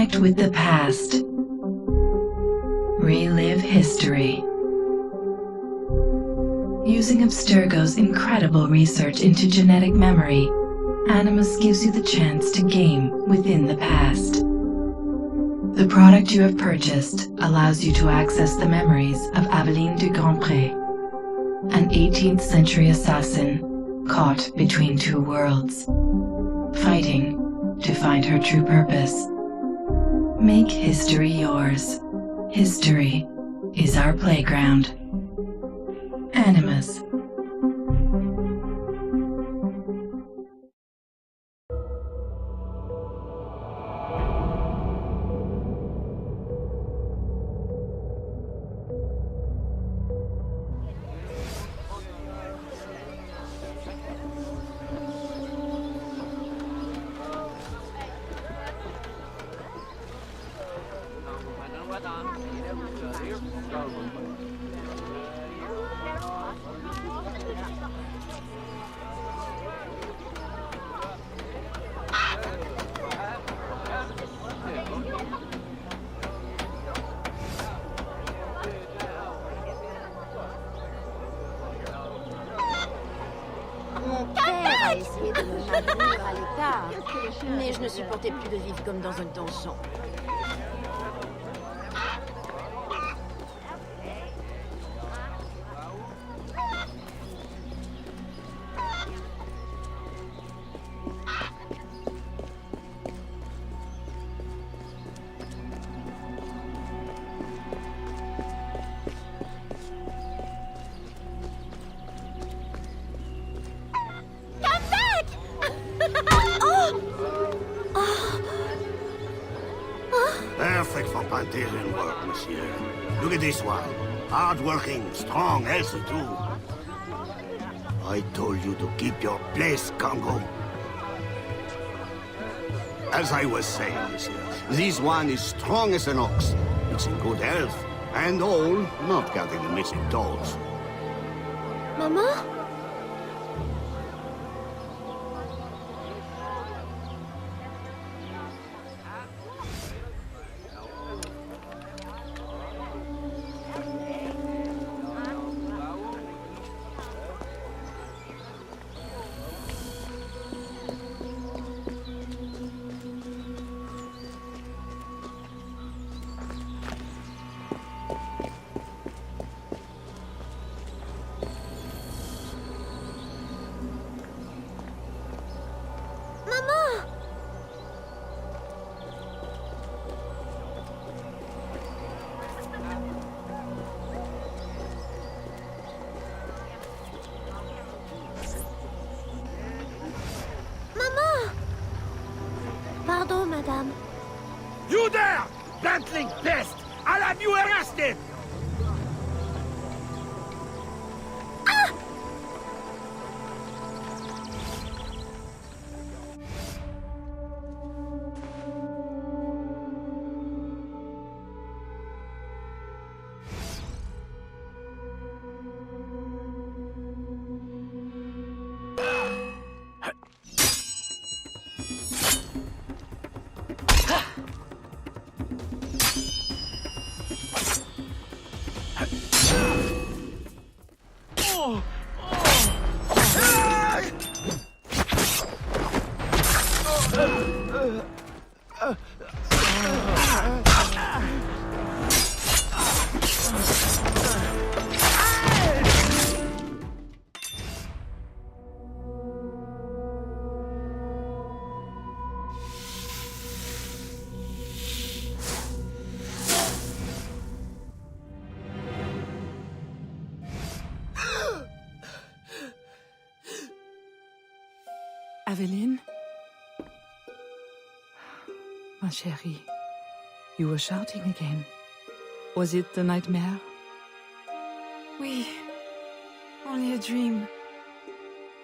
Reconnect with the past. Relive history. Using Abstergo's incredible research into genetic memory, Animus gives you the chance to game within the past. The product you have purchased allows you to access the memories of Aveline de Grandpré, an 18th century assassin caught between two worlds, fighting to find her true purpose. Make history yours. History is our playground. Animus. Mon père a essayé de me maintenir à l'écart, mais je ne supportais plus de vivre comme dans un donjon. Perfect for Pantherian work, monsieur. Look at this one. Hard-working, strong, healthy too. I told you to keep your place, Congo. As I was saying, monsieur, this one is strong as an ox. It's in good health, and all, not counting the missing toes. Maman? Pardon, madame. You there! Bantling pest! I'll have you arrested! Aveline? Ma chérie, you were shouting again. Was it the nightmare? Oui. Only a dream.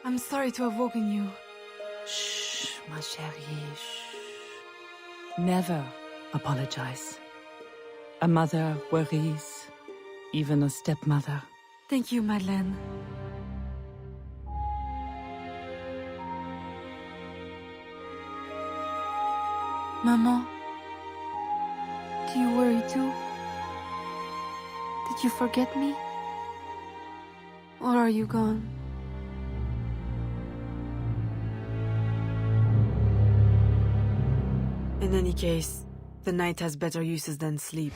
I'm sorry to have woken you. Shh, ma chérie, shh. Never apologize. A mother worries, even a stepmother. Thank you, Madeleine. Maman, Do you worry too? Did you forget me? Or are you gone? In any case, the night has better uses than sleep.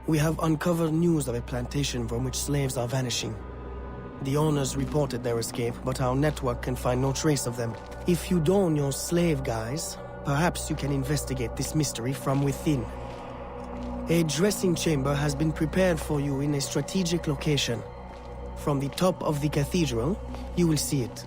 We have uncovered news of a plantation from which slaves are vanishing. The owners reported their escape, but our network can find no trace of them. If you don your slave guise, perhaps you can investigate this mystery from within. A dressing chamber has been prepared for you in a strategic location. From the top of the cathedral, you will see it.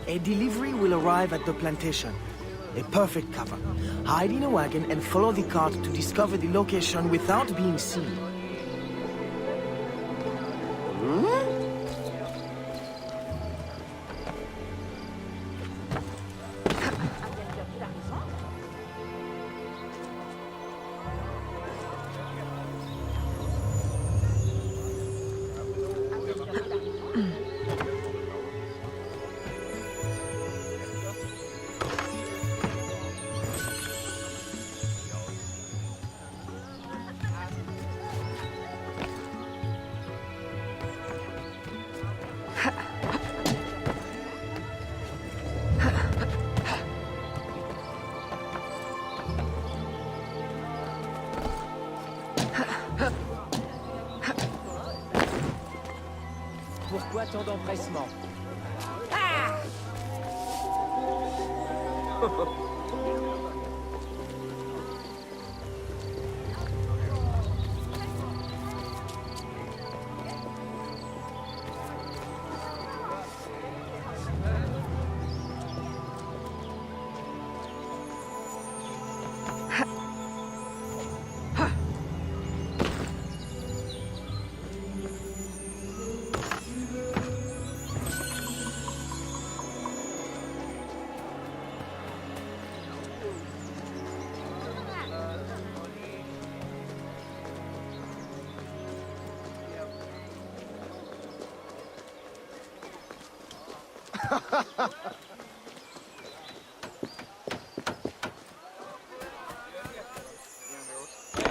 A delivery will arrive at the plantation. A perfect cover. Hide in a wagon and follow the cart to discover the location without being seen. Pourquoi tant d'empressement?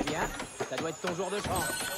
Bien, ça doit être ton jour de chance.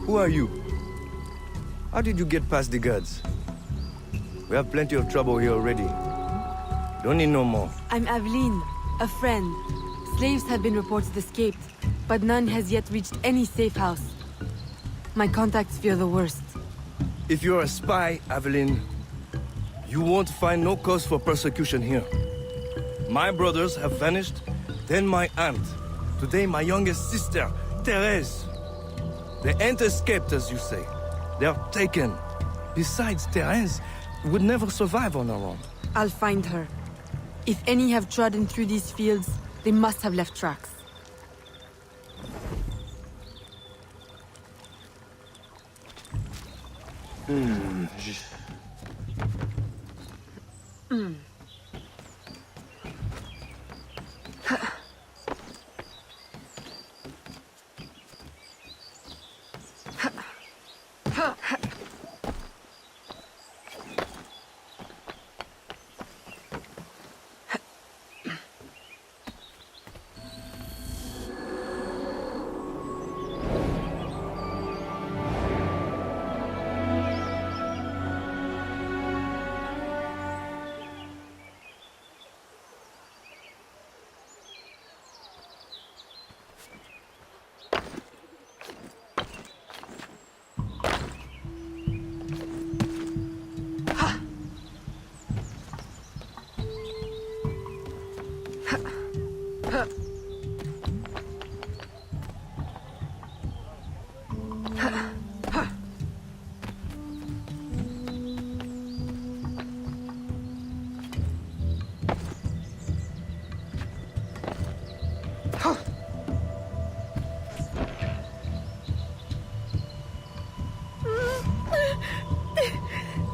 Who are you? How did you get past the guards? We have plenty of trouble here already. Don't need no more. I'm Aveline, a friend. Slaves have been reported escaped, but none has yet reached any safe house. My contacts fear the worst. If you're a spy, Aveline, you won't find no cause for persecution here. My brothers have vanished, then my aunt. Today my youngest sister, Therese. They ain't escaped, as you say. They're taken. Besides, Therese would never survive on her own. I'll find her. If any have trodden through these fields, they must have left tracks.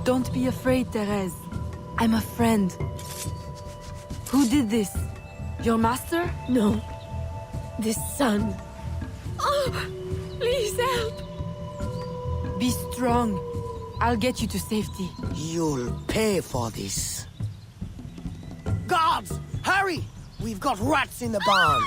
Don't be afraid, Therese. I'm a friend. Who did this? Your master? No. This son. Oh, please help. Be strong. I'll get you to safety. You'll pay for this. Guards! Hurry! We've got rats in the barn.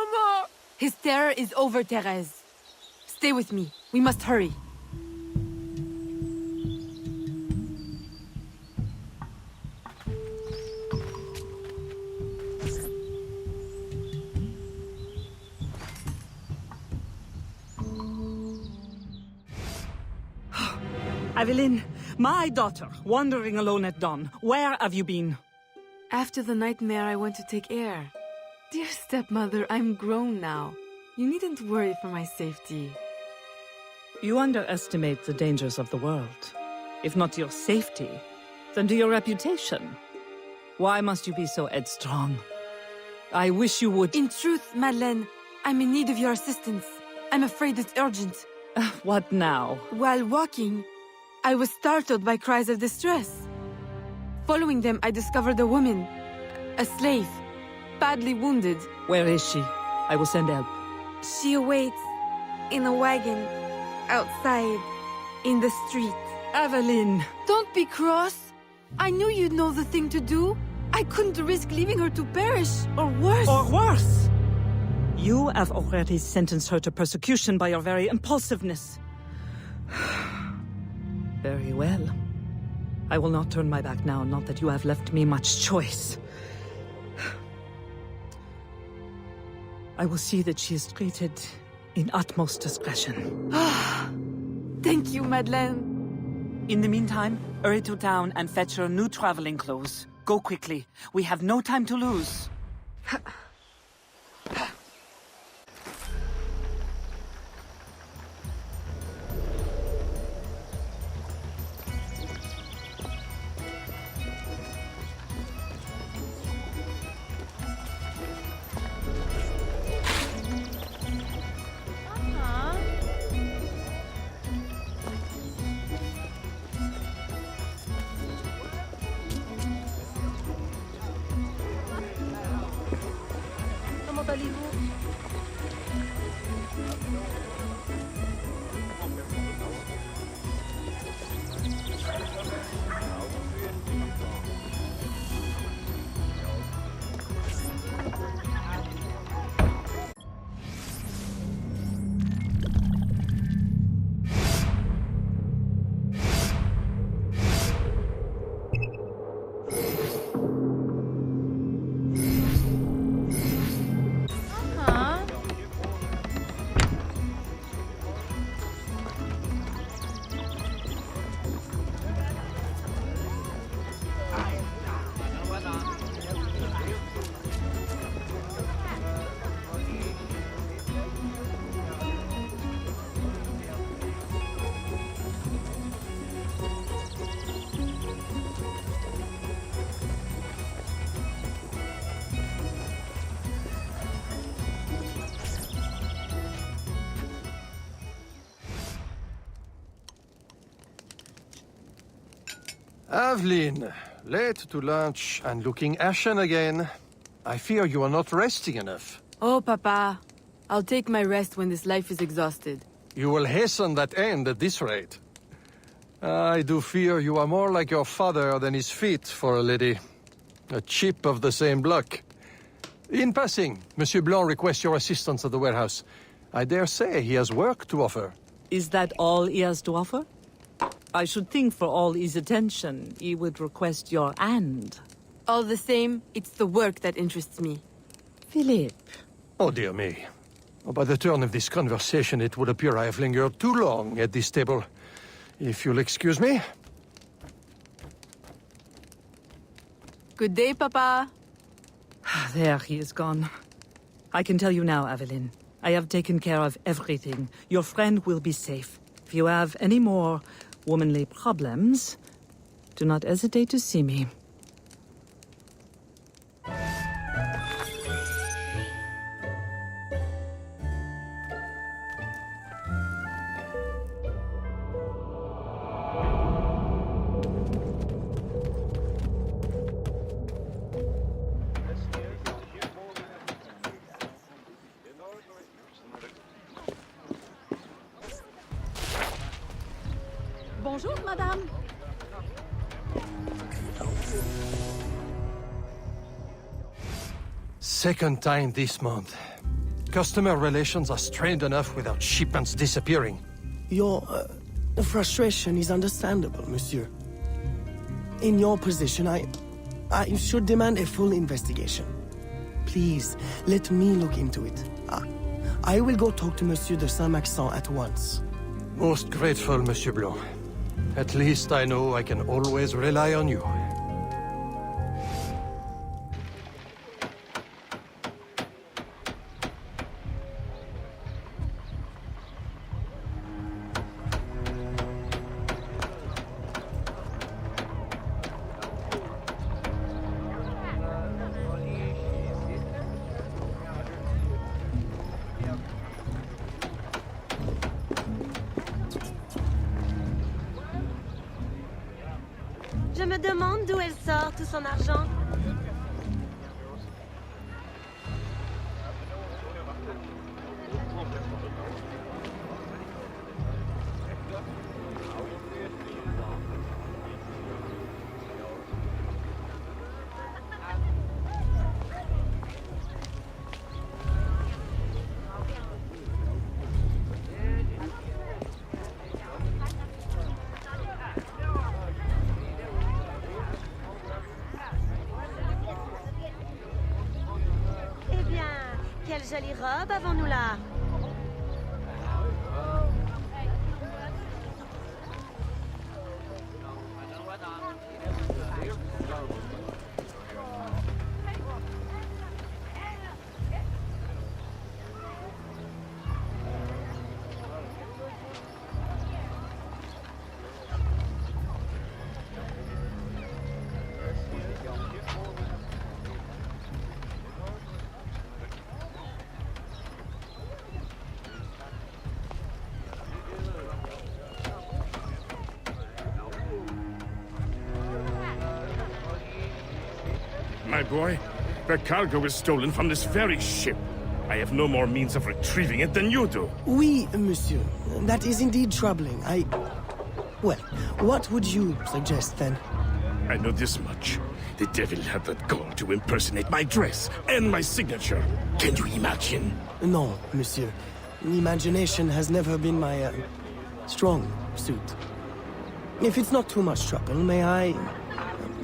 no more! His terror is over, Therese. Stay with me. We must hurry. Aveline, my daughter, wandering alone at dawn. Where have you been? After the nightmare, I went to take air. Dear stepmother, I'm grown now. You needn't worry for my safety. You underestimate the dangers of the world. If not to your safety, then to your reputation. Why must you be so headstrong? I wish you would— In truth, Madeleine, I'm in need of your assistance. I'm afraid it's urgent. What now? While walking, I was startled by cries of distress. Following them, I discovered a woman, a slave, badly wounded. Where is she? I will send help. She awaits in a wagon, outside, in the street. Aveline! Don't be cross. I knew you'd know the thing to do. I couldn't risk leaving her to perish, or worse. Or worse! You have already sentenced her to persecution by your very impulsiveness. Very well. I will not turn my back now, not that you have left me much choice. I will see that she is treated in utmost discretion. Thank you, Madeleine. In the meantime, hurry to town and fetch her new traveling clothes. Go quickly. We have no time to lose. Aveline, late to lunch and looking ashen again. I fear you are not resting enough. Oh, Papa. I'll take my rest when this life is exhausted. You will hasten that end at this rate. I do fear you are more like your father than is fit for a lady. A chip of the same block. In passing, Monsieur Blanc requests your assistance at the warehouse. I dare say he has work to offer. Is that all he has to offer? I should think for all his attention, he would request your hand. All the same, it's the work that interests me. Philippe. Oh, dear me. By the turn of this conversation, it would appear I have lingered too long at this table. If you'll excuse me. Good day, Papa. There, he is gone. I can tell you now, Aveline. I have taken care of everything. Your friend will be safe. If you have any more womanly problems, do not hesitate to see me. Bonjour, madame. Second time this month. Customer relations are strained enough without shipments disappearing. Your frustration is understandable, monsieur. In your position, I should demand a full investigation. Please, let me look into it. I will go talk to Monsieur de Saint-Maxent at once. Most grateful, Monsieur Blanc. At least I know I can always rely on you. Je me demande d'où elle sort tout son argent. Quelle jolie robe avons-nous là? My boy, the cargo was stolen from this very ship. I have no more means of retrieving it than you do. Oui, monsieur. That is indeed troubling. Well, what would you suggest, then? I know this much. The devil had the gall to impersonate my dress and my signature. Can you imagine? No, monsieur. Imagination has never been my, strong suit. If it's not too much trouble, may I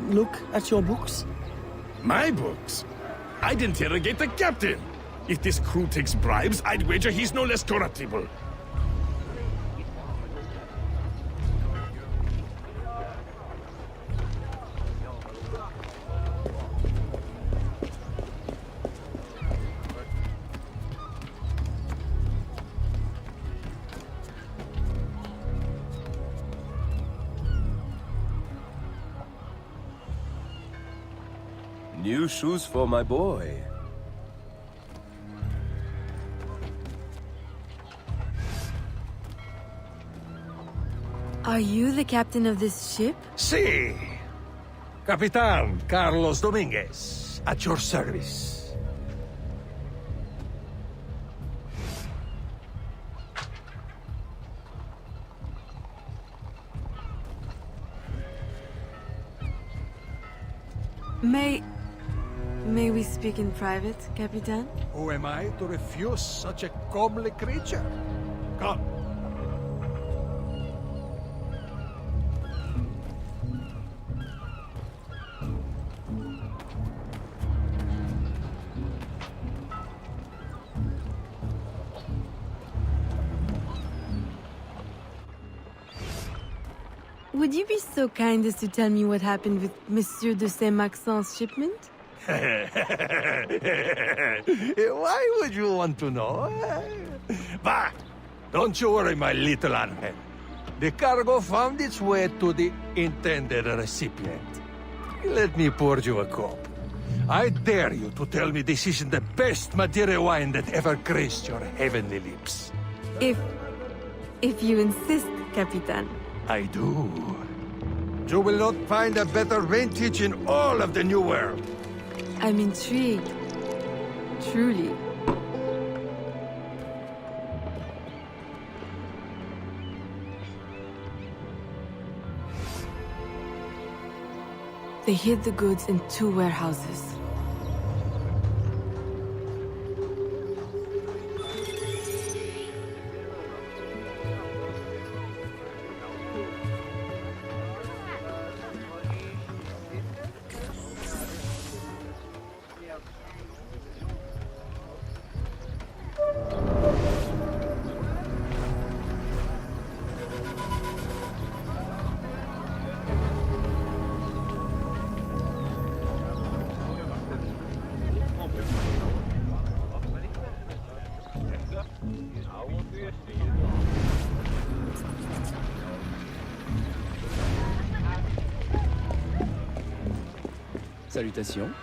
look at your books? My books? I'd interrogate the captain. If this crew takes bribes, I'd wager he's no less corruptible. New shoes for my boy. Are you the captain of this ship? Si! Capitan Carlos Dominguez, at your service. May we speak in private, Capitan? Who am I to refuse such a comely creature? Come. Would you be so kind as to tell me what happened with Monsieur de Saint-Maxent's shipment? Why would you want to know? Bah! Don't you worry, my little Angel. The cargo found its way to the intended recipient. Let me pour you a cup. I dare you to tell me this isn't the best Madeira wine that ever graced your heavenly lips. If you insist, Capitan. I do. You will not find a better vintage in all of the New World. I'm intrigued. Truly. They hid the goods in 2 warehouses. Salutations.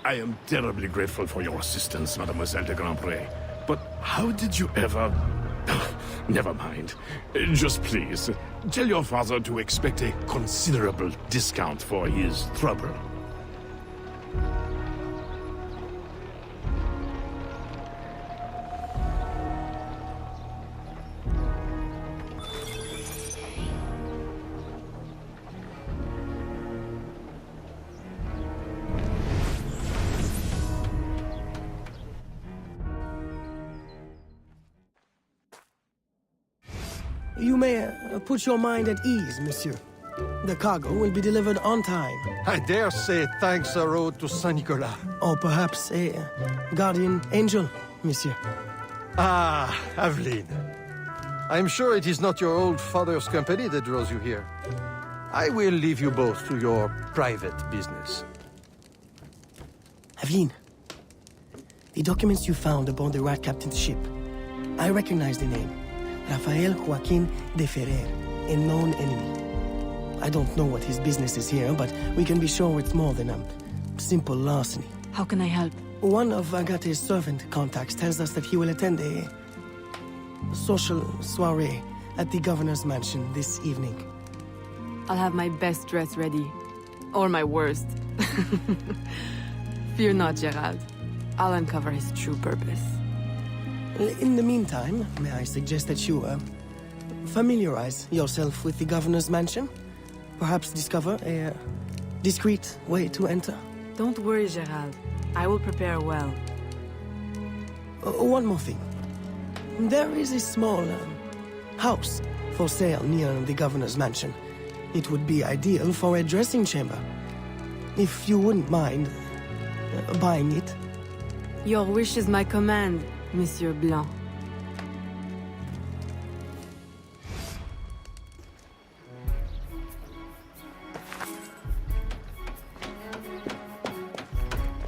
I am terribly grateful for your assistance, Mademoiselle de Grandpré. But how did you ever... Never mind. Just please, tell your father to expect a considerable discount for his trouble. You may put your mind at ease, monsieur. The cargo will be delivered on time. I dare say thanks are owed to Saint Nicolas. Or perhaps a guardian angel, monsieur. Ah, Aveline. I'm sure it is not your old father's company that draws you here. I will leave you both to your private business. Aveline, the documents you found aboard the Rat Captain's ship. I recognize the name. Rafael Joaquin de Ferrer, a known enemy. I don't know what his business is here, but we can be sure it's more than a simple larceny. How can I help? One of Agate's servant contacts tells us that he will attend a social soiree at the governor's mansion this evening. I'll have my best dress ready. Or my worst. Fear not, Gerald. I'll uncover his true purpose. In the meantime, may I suggest that you, familiarize yourself with the governor's mansion? Perhaps discover a discreet way to enter? Don't worry, Gerald. I will prepare well. One more thing. There is a small house for sale near the governor's mansion. It would be ideal for a dressing chamber. If you wouldn't mind buying it. Your wish is my command, Monsieur Blanc.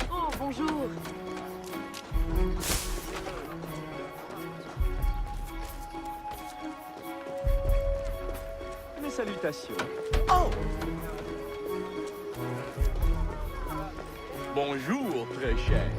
Oh, bonjour. salutations. Oh! Bonjour, très cher.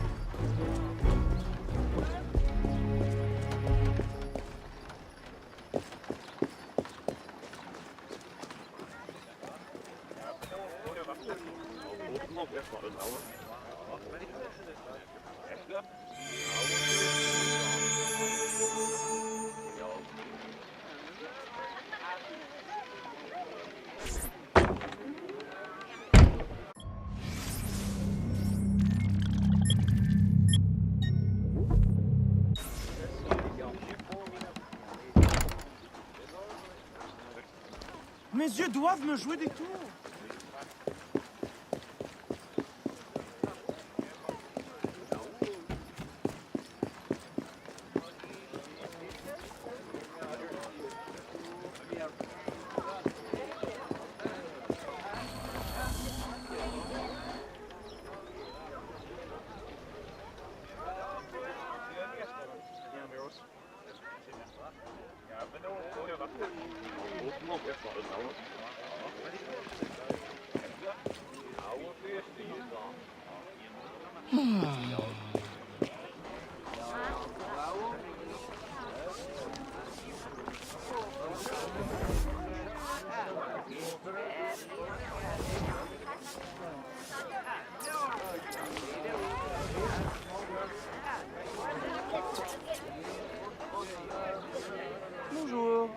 Mes yeux doivent me jouer des tours. Bonjour.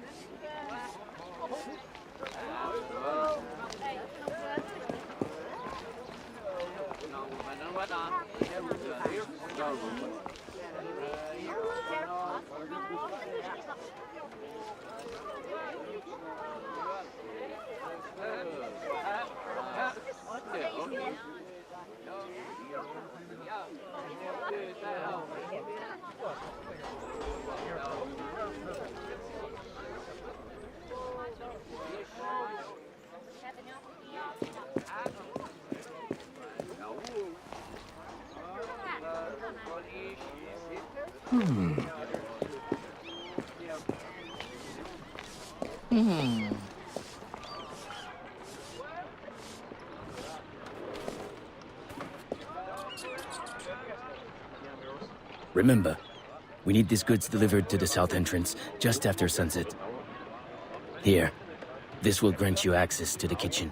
Remember, we need these goods delivered to the south entrance just after sunset. Here, this will grant you access to the kitchen.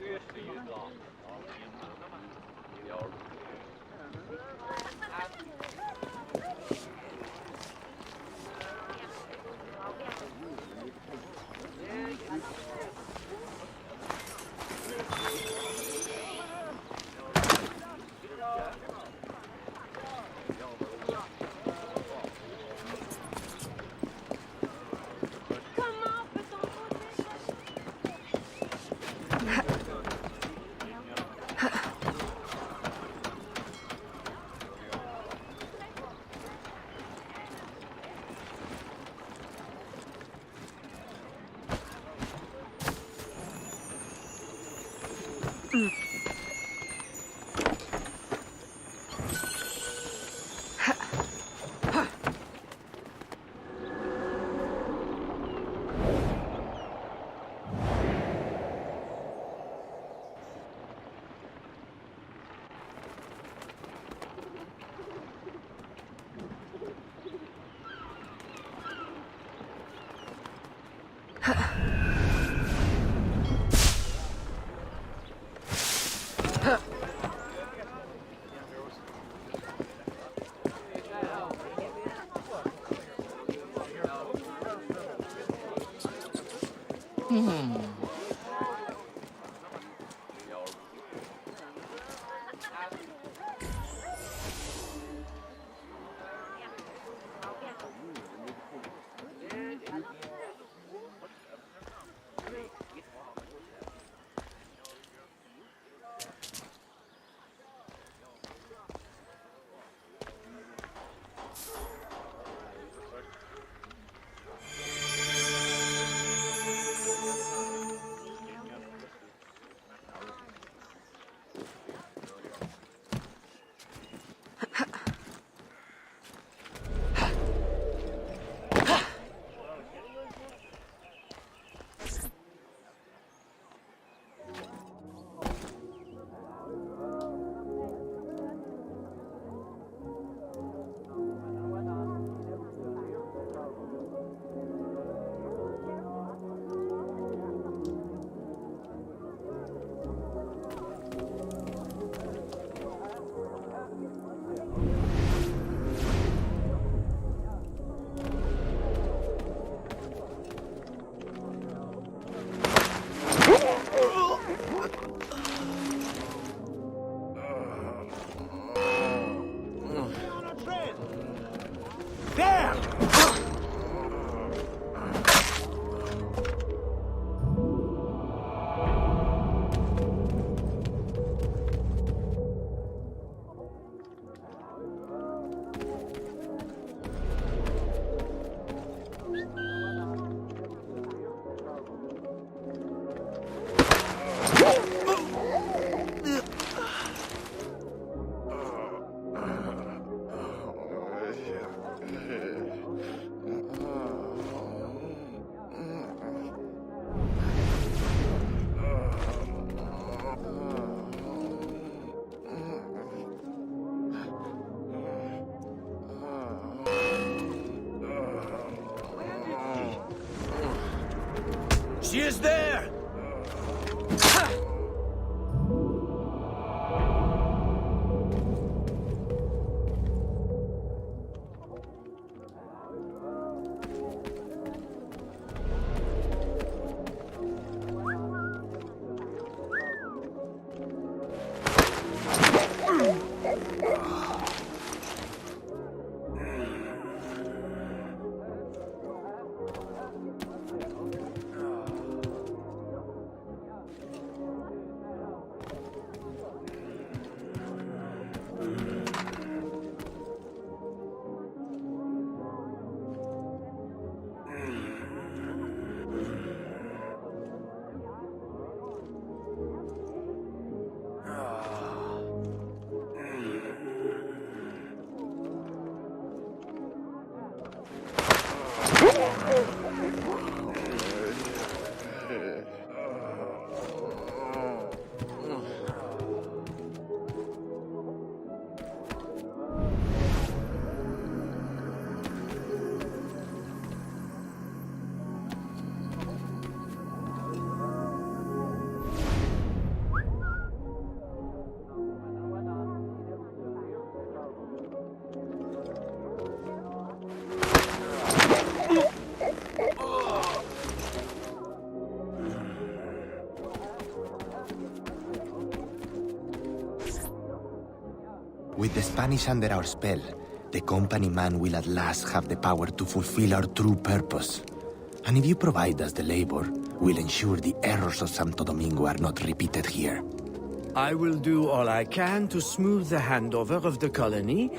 She is there! With the Spanish under our spell, the company man will at last have the power to fulfill our true purpose. And if you provide us the labor, we'll ensure the errors of Santo Domingo are not repeated here. I will do all I can to smooth the handover of the colony,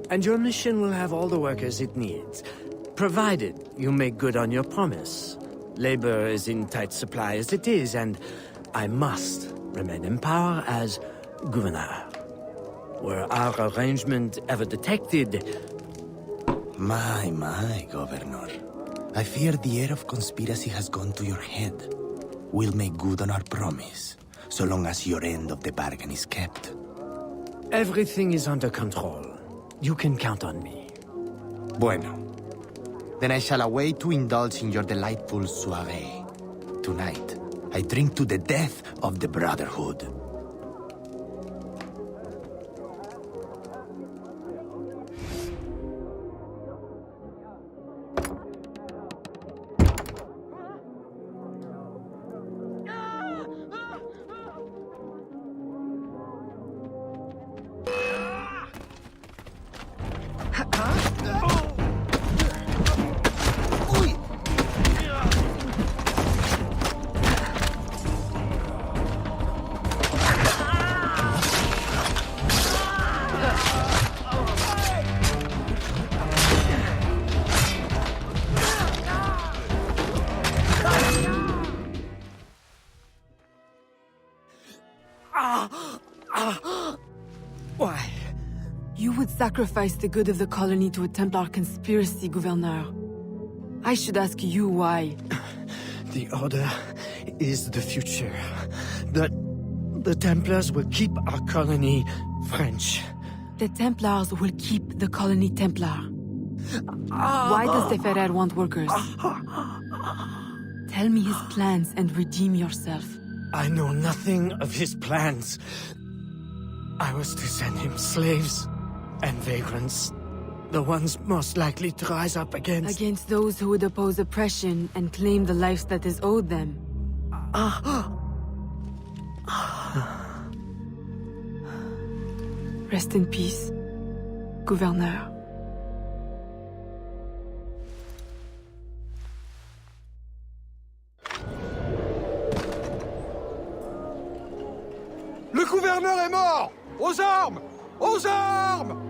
and your mission will have all the workers it needs, provided you make good on your promise. Labor is in tight supply as it is, and I must remain in power as governor. Were our arrangement ever detected? My, Governor. I fear the air of conspiracy has gone to your head. We'll make good on our promise, so long as your end of the bargain is kept. Everything is under control. You can count on me. Bueno. Then I shall await to indulge in your delightful soirée. Tonight, I drink to the death of the Brotherhood. Why? You would sacrifice the good of the colony to a Templar conspiracy, Gouverneur. I should ask you why. The Order is the future. The Templars will keep our colony French. The Templars will keep the colony Templar. Why does the Ferrer want workers? Tell me his plans and redeem yourself. I know nothing of his plans. I was to send him slaves and vagrants. The ones most likely to rise up against... Against those who would oppose oppression and claim the lives that is owed them. Rest in peace, Gouverneur. Le gouverneur est mort! Aux armes! Aux armes!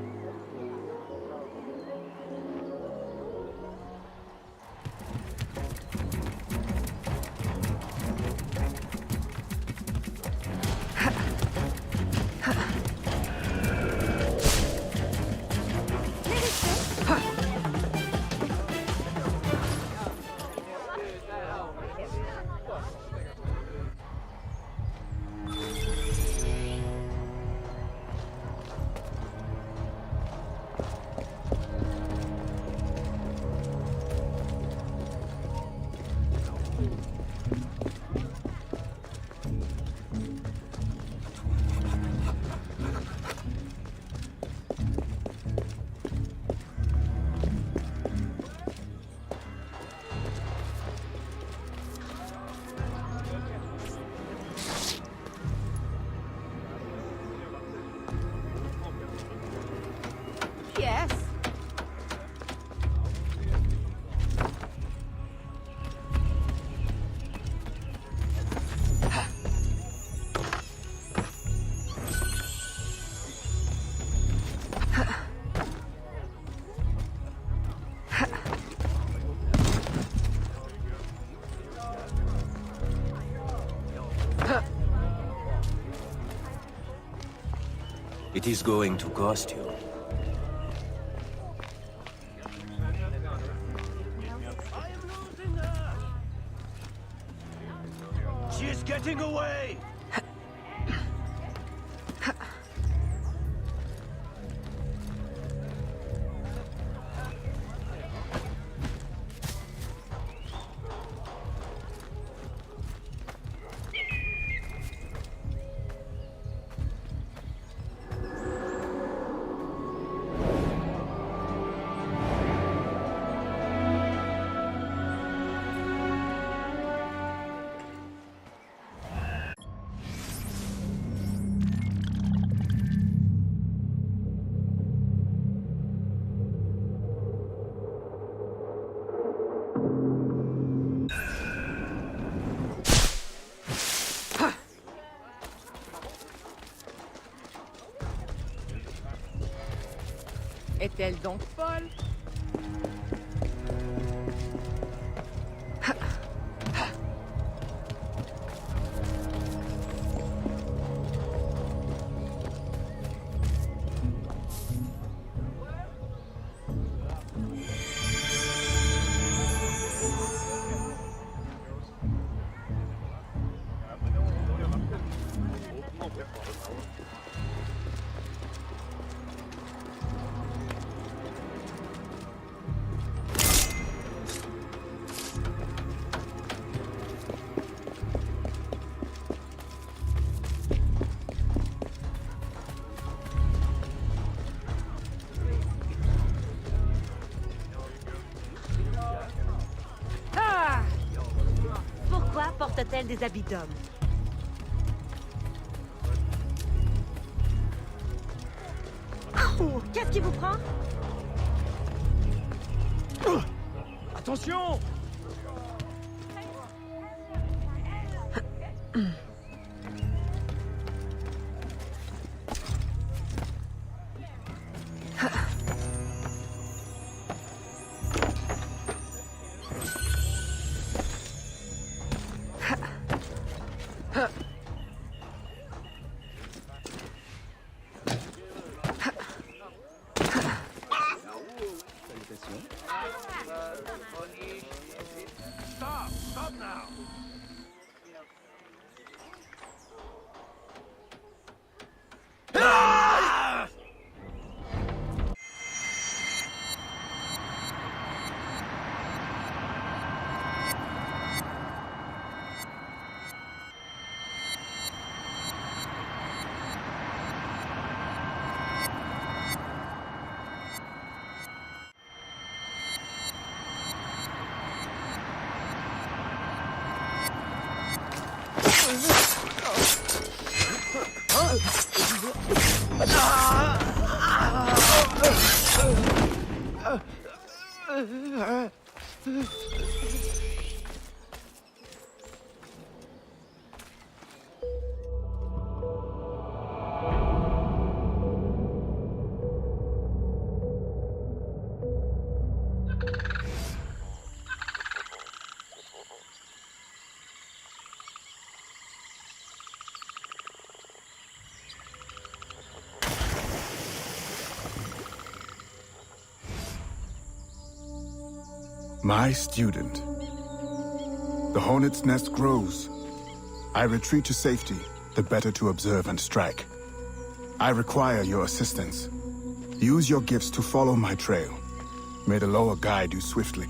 It is going to cost you. She is getting away! Est-elle donc folle? Pourquoi porte-t-elle des habits d'homme? Oh, qu'est-ce qui vous prend? Attention! Stop now! My student. The hornet's nest grows. I retreat to safety, the better to observe and strike. I require your assistance. Use your gifts to follow my trail. May the Loa guide you swiftly.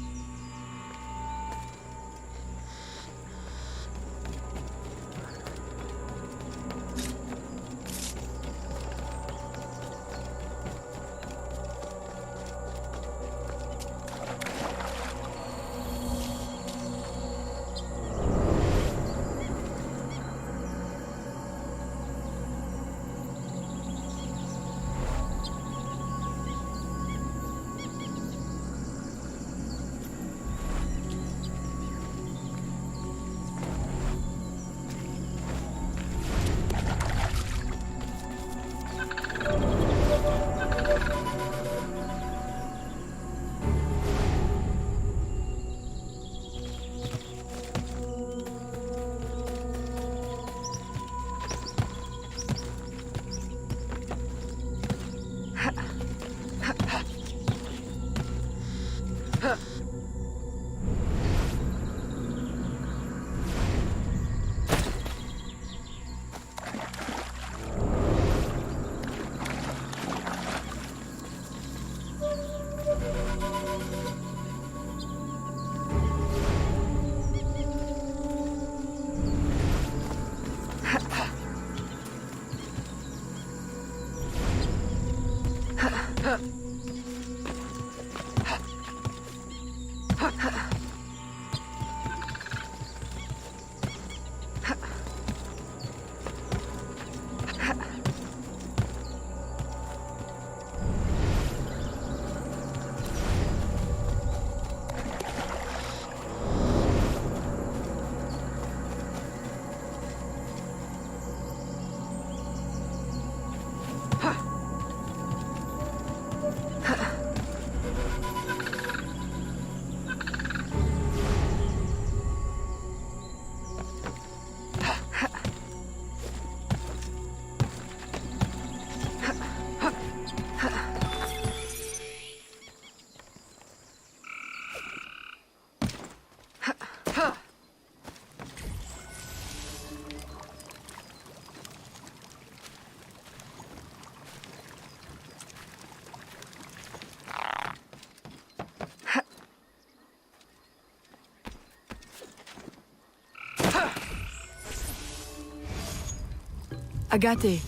Agate,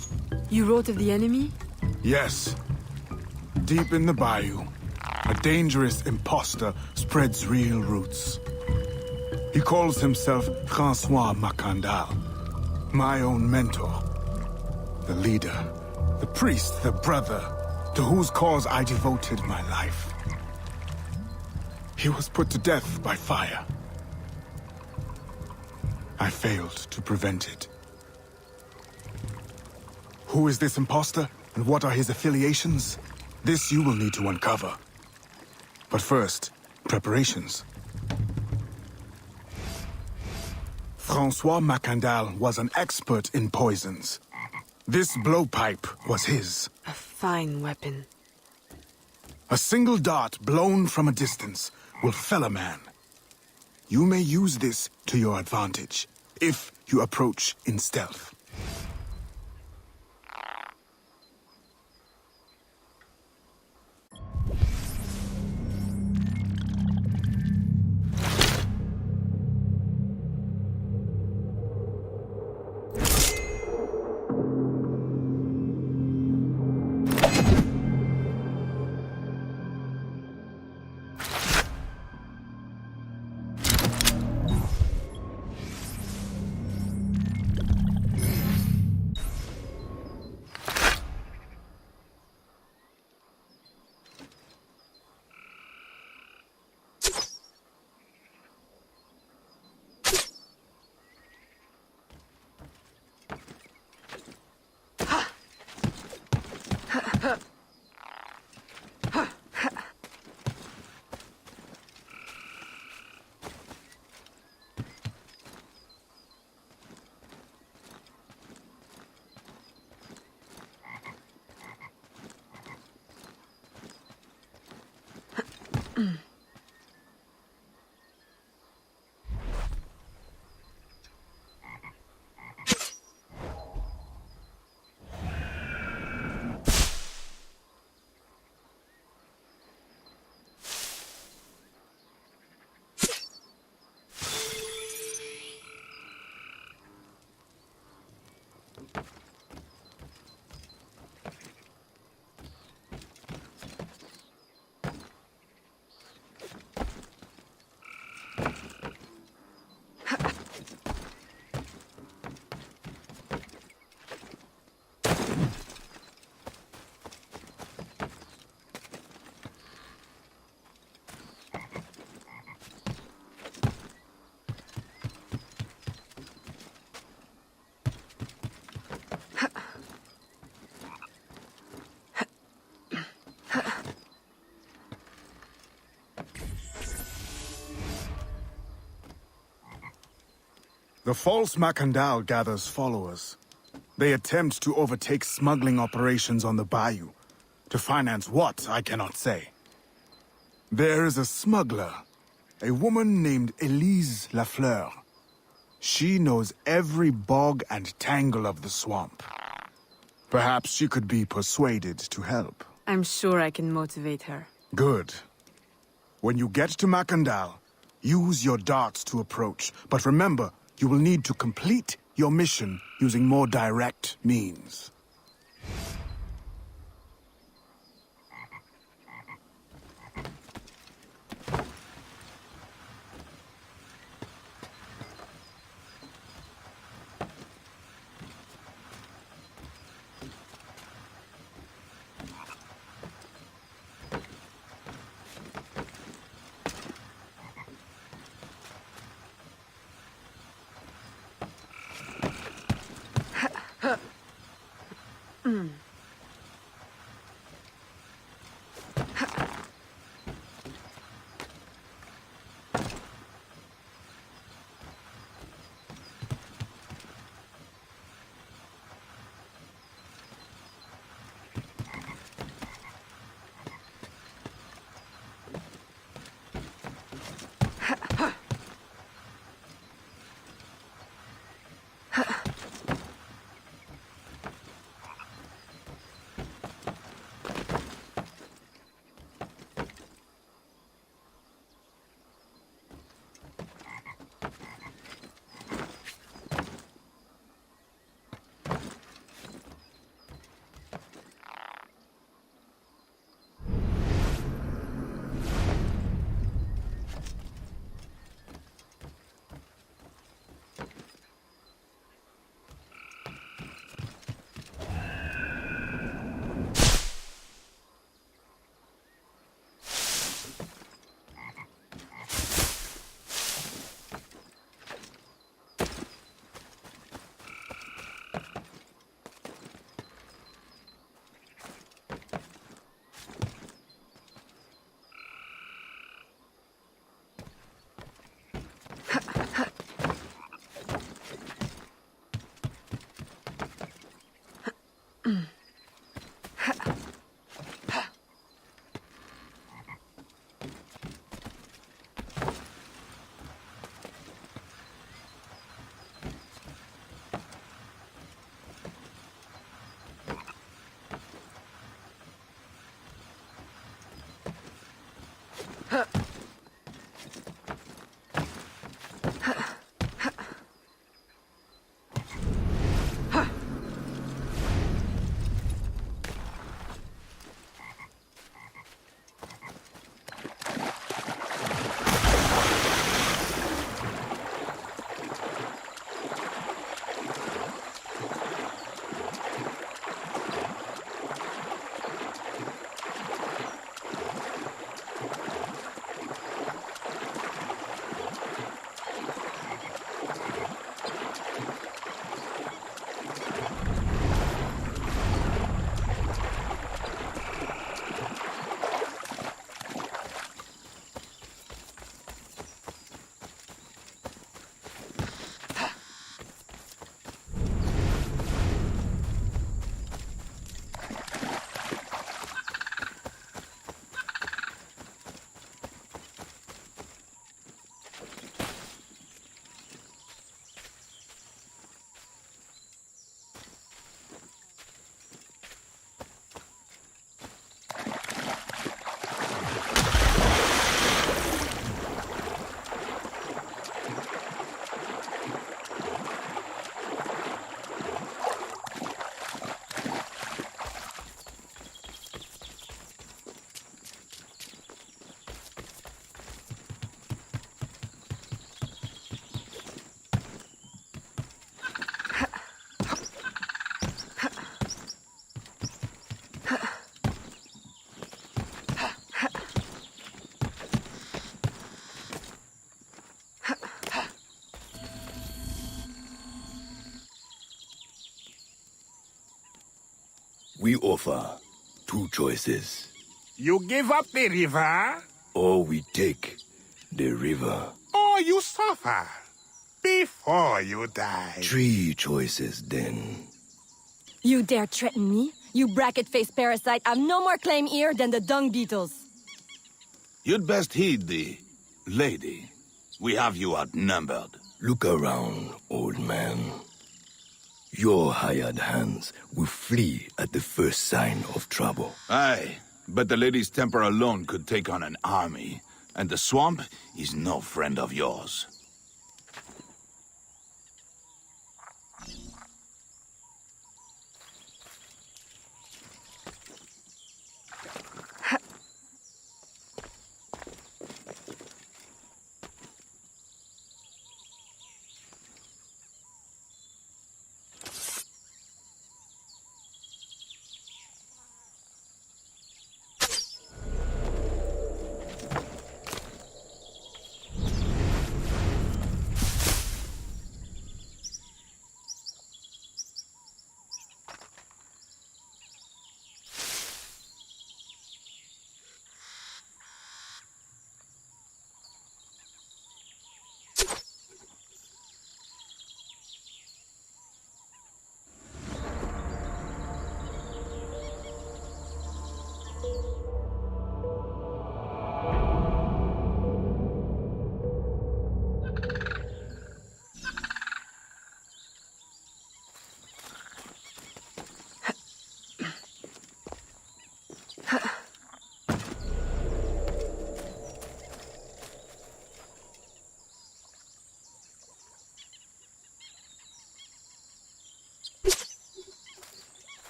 you wrote of the enemy? Yes. Deep in the bayou, a dangerous imposter spreads real roots. He calls himself Francois Macandal, my own mentor. The leader, the priest, the brother, to whose cause I devoted my life. He was put to death by fire. I failed to prevent it. Who is this imposter, and what are his affiliations? This you will need to uncover. But first, preparations. Francois Macandal was an expert in poisons. This blowpipe was his. A fine weapon. A single dart blown from a distance will fell a man. You may use this to your advantage, if you approach in stealth. The false Macandal gathers followers. They attempt to overtake smuggling operations on the bayou. To finance what, I cannot say. There is a smuggler, a woman named Elise Lafleur. She knows every bog and tangle of the swamp. Perhaps she could be persuaded to help. I'm sure I can motivate her. Good. When you get to Macandal, use your darts to approach. But remember, you will need to complete your mission using more direct means. We offer two choices. You give up the river? Or we take the river. Or you suffer before you die. Three choices, then. You dare threaten me? You bracket-faced parasite! I've no more claim here than the dung beetles! You'd best heed the lady. We have you outnumbered. Look around, old man. Your hired hands will flee at the first sign of trouble. Aye, but the lady's temper alone could take on an army, and the swamp is no friend of yours.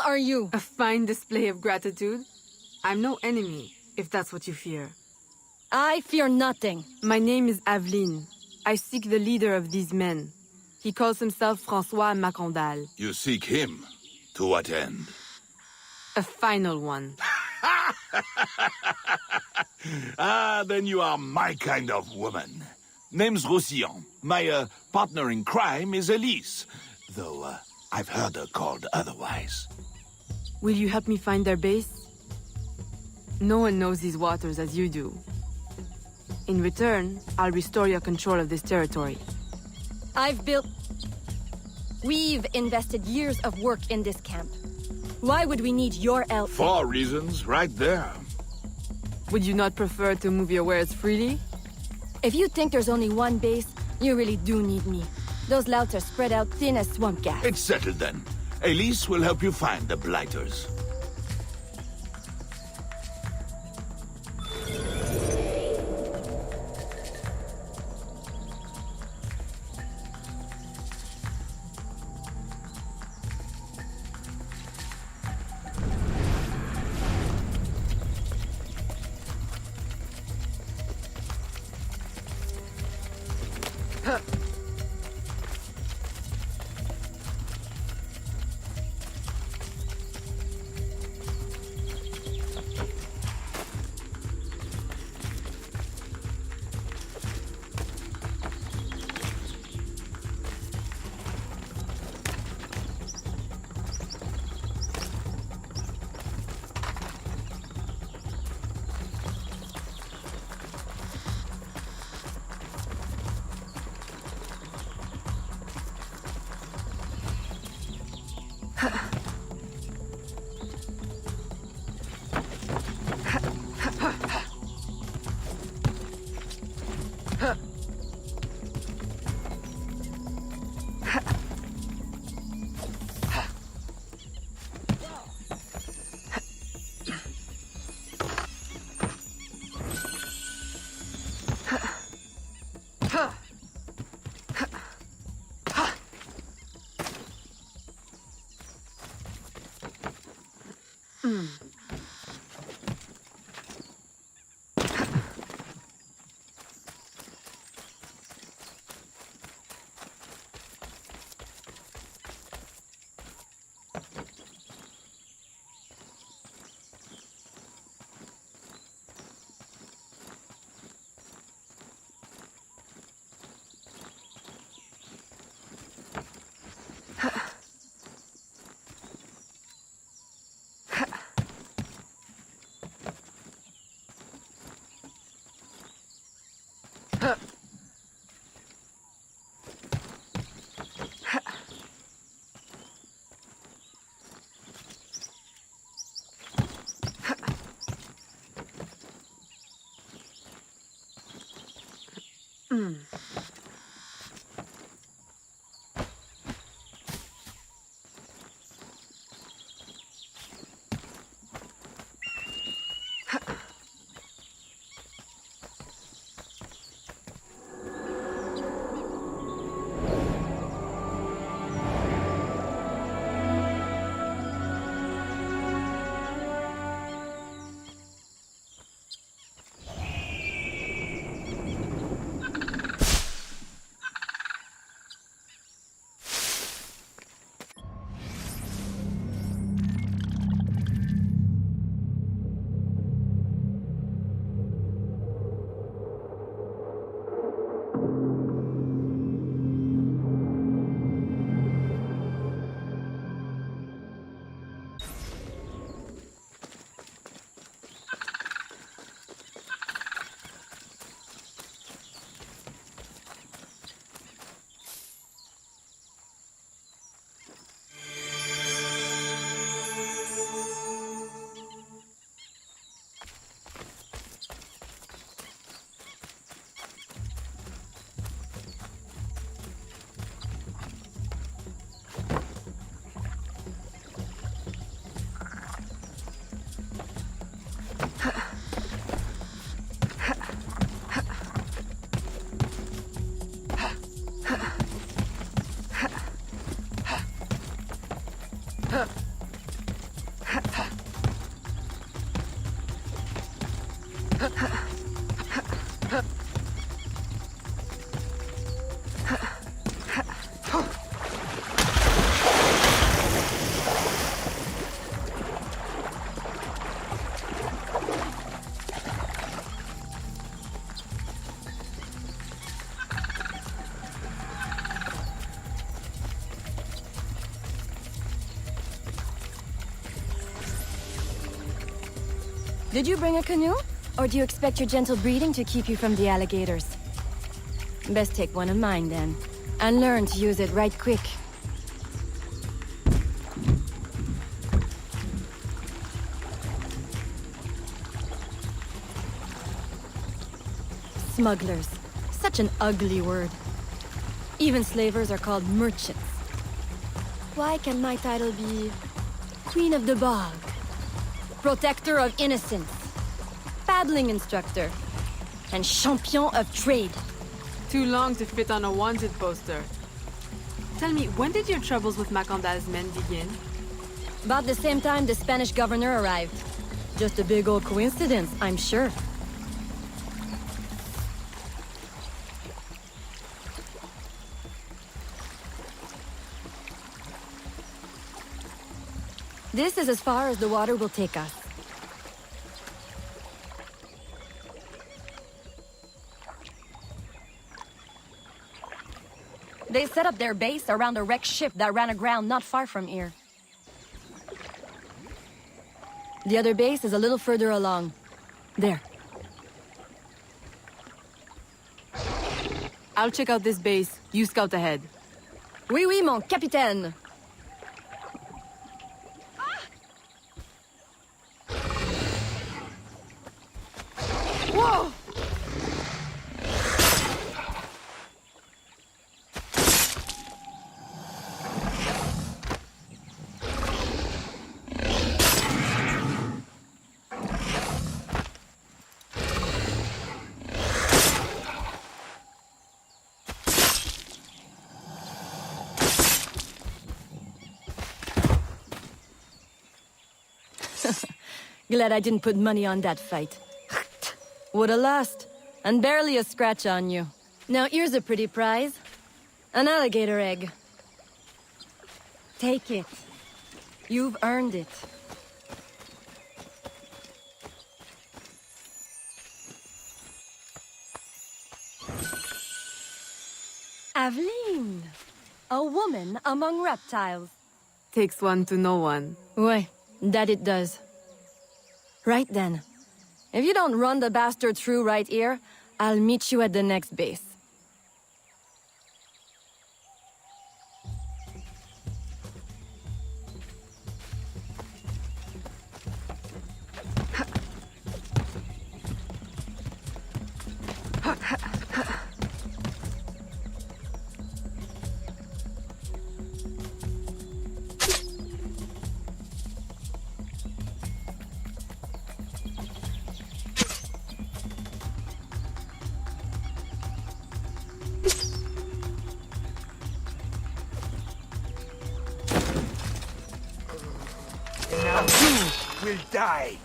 Are you? A fine display of gratitude. I'm no enemy, if that's what you fear. I fear nothing. My name is Aveline. I seek the leader of these men. He calls himself Francois Macondal. You seek him? To what end? A final one. Ah, then you are my kind of woman. Name's Roussillon. My partner in crime is Elise. Though, I've heard her called otherwise. Will you help me find their base? No one knows these waters as you do. In return, I'll restore your control of this territory. We've invested years of work in this camp. Why would we need your help? 4 reasons, right there. Would you not prefer to move your wares freely? If you think there's only one base, you really do need me. Those louts are spread out thin as swamp gas. It's settled then. Elise will help you find the Blighters. Did you bring a canoe? Or do you expect your gentle breeding to keep you from the alligators? Best take one of mine, then. And learn to use it right quick. Smugglers. Such an ugly word. Even slavers are called merchants. Why can my title be... Queen of the Bog? Protector of Innocence? Paddling instructor? And Champion of Trade? Too long to fit on a wanted poster. Tell me, when did your troubles with Macandal's men begin? About the same time the Spanish governor arrived. Just a big old coincidence, I'm sure. This is as far as the water will take us. They set up their base around a wrecked ship that ran aground not far from here. The other base is a little further along. There. I'll check out this base. You scout ahead. Oui, oui, mon capitaine. Whoa! Glad I didn't put money on that fight. Woulda lost, and barely a scratch on you. Now here's a pretty prize. An alligator egg. Take it. You've earned it. Aveline! A woman among reptiles. Takes one to know one. Ouais, that it does. Right then. If you don't run the bastard through right here, I'll meet you at the next base. Will die.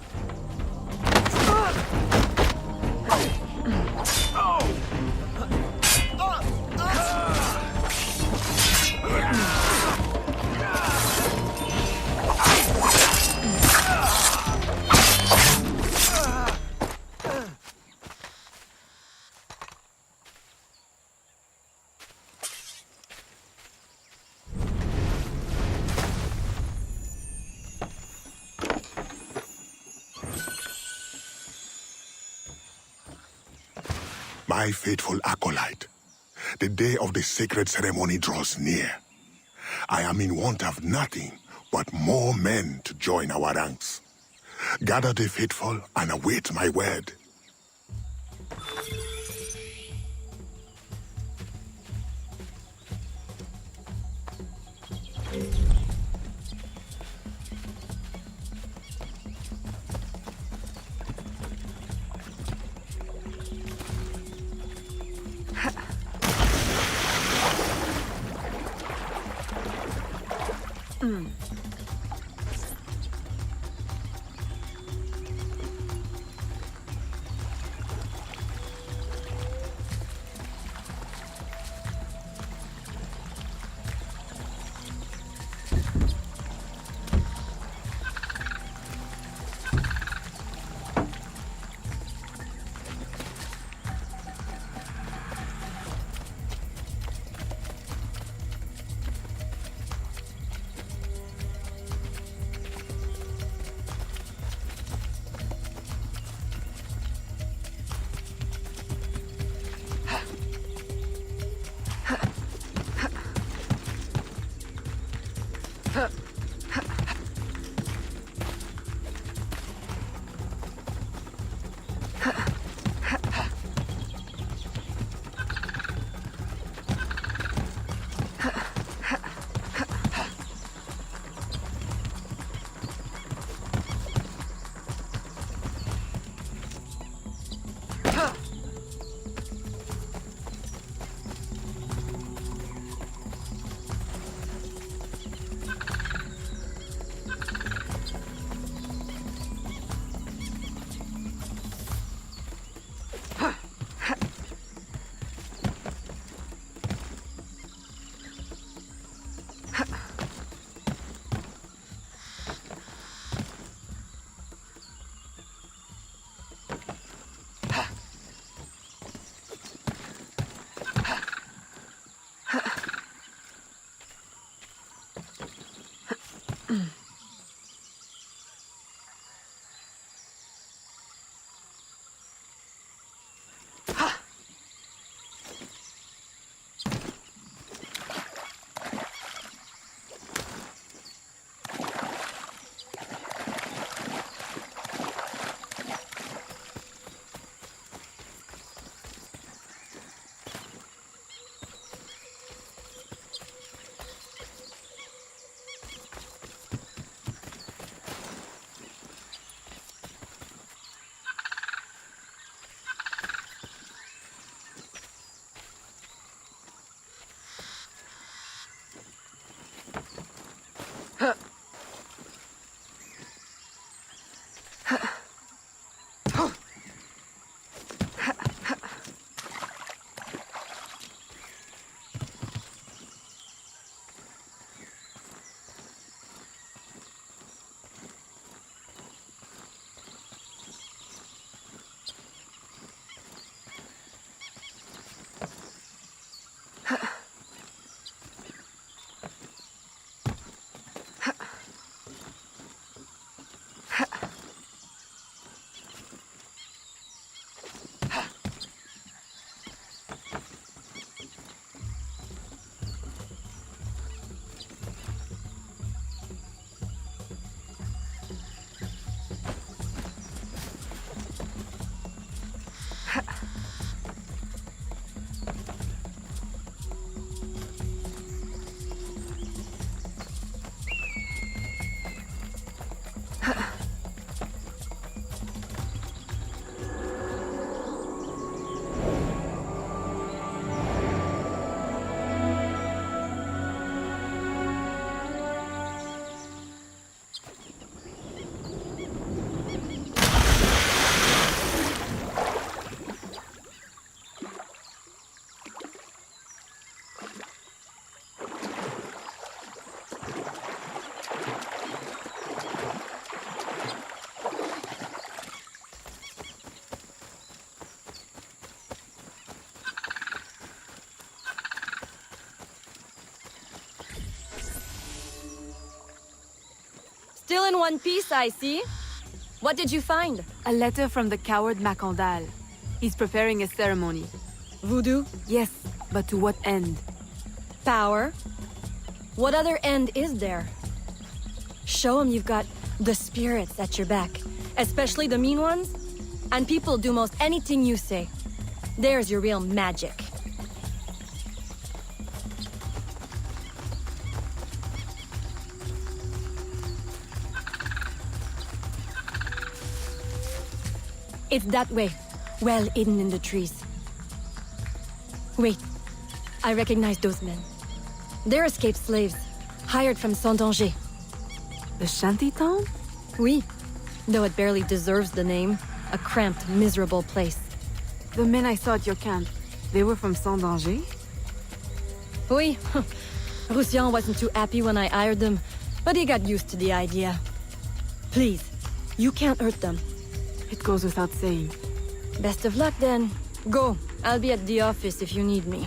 My faithful acolyte, the day of the sacred ceremony draws near. I am in want of nothing but more men to join our ranks. Gather the faithful and await my word. Still in one piece, I see. What did you find? A letter from the coward Macandal. He's preparing a ceremony. Voodoo? Yes, but to what end? Power? What other end is there? Show him you've got the spirits at your back, especially the mean ones, and people do most anything you say. There's your real magic. It's that way, well hidden in the trees. Wait, I recognize those men. They're escaped slaves, hired from Saint-Danger. The shanty town? Oui, though it barely deserves the name. A cramped, miserable place. The men I saw at your camp, they were from Saint-Danger? Oui, Roussillon wasn't too happy when I hired them, but he got used to the idea. Please, you can't hurt them. It goes without saying. Best of luck then. Go, I'll be at the office if you need me.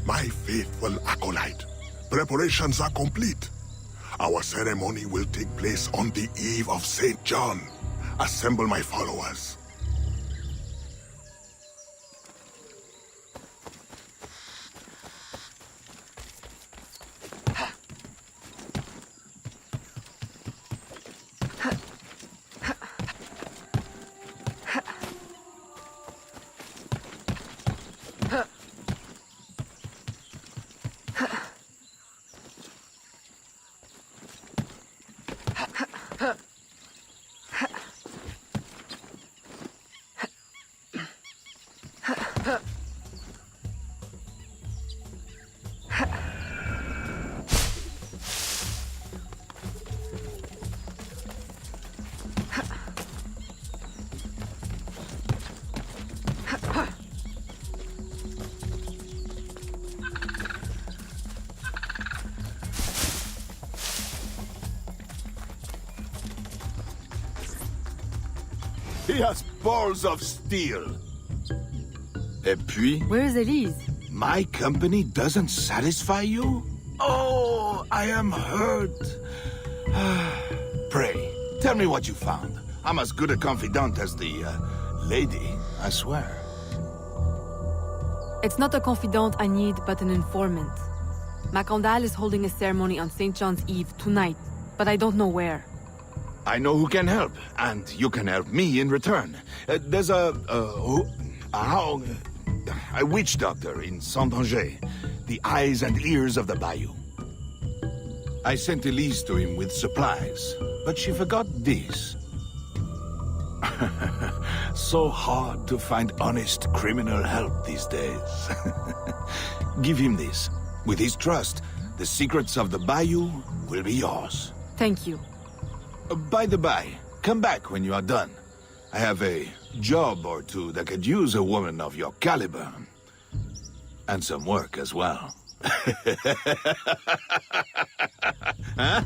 My faithful acolyte, preparations are complete. Our ceremony will take place on the eve of St. John. Assemble my followers. He has balls of steel. Et puis? Where's Elise? My company doesn't satisfy you? Oh, I am hurt. Pray, tell me what you found. I'm as good a confidant as the, lady, I swear. It's not a confidant I need, but an informant. Macandal is holding a ceremony on St. John's Eve tonight, but I don't know where. I know who can help, and you can help me in return. There's a witch doctor in Saint-Danger, the eyes and ears of the bayou. I sent Elise to him with supplies, but she forgot this. So hard to find honest criminal help these days. Give him this. With his trust, the secrets of the bayou will be yours. Thank you. By the by, come back when you are done. I have a job or two that could use a woman of your caliber. And some work as well. Huh?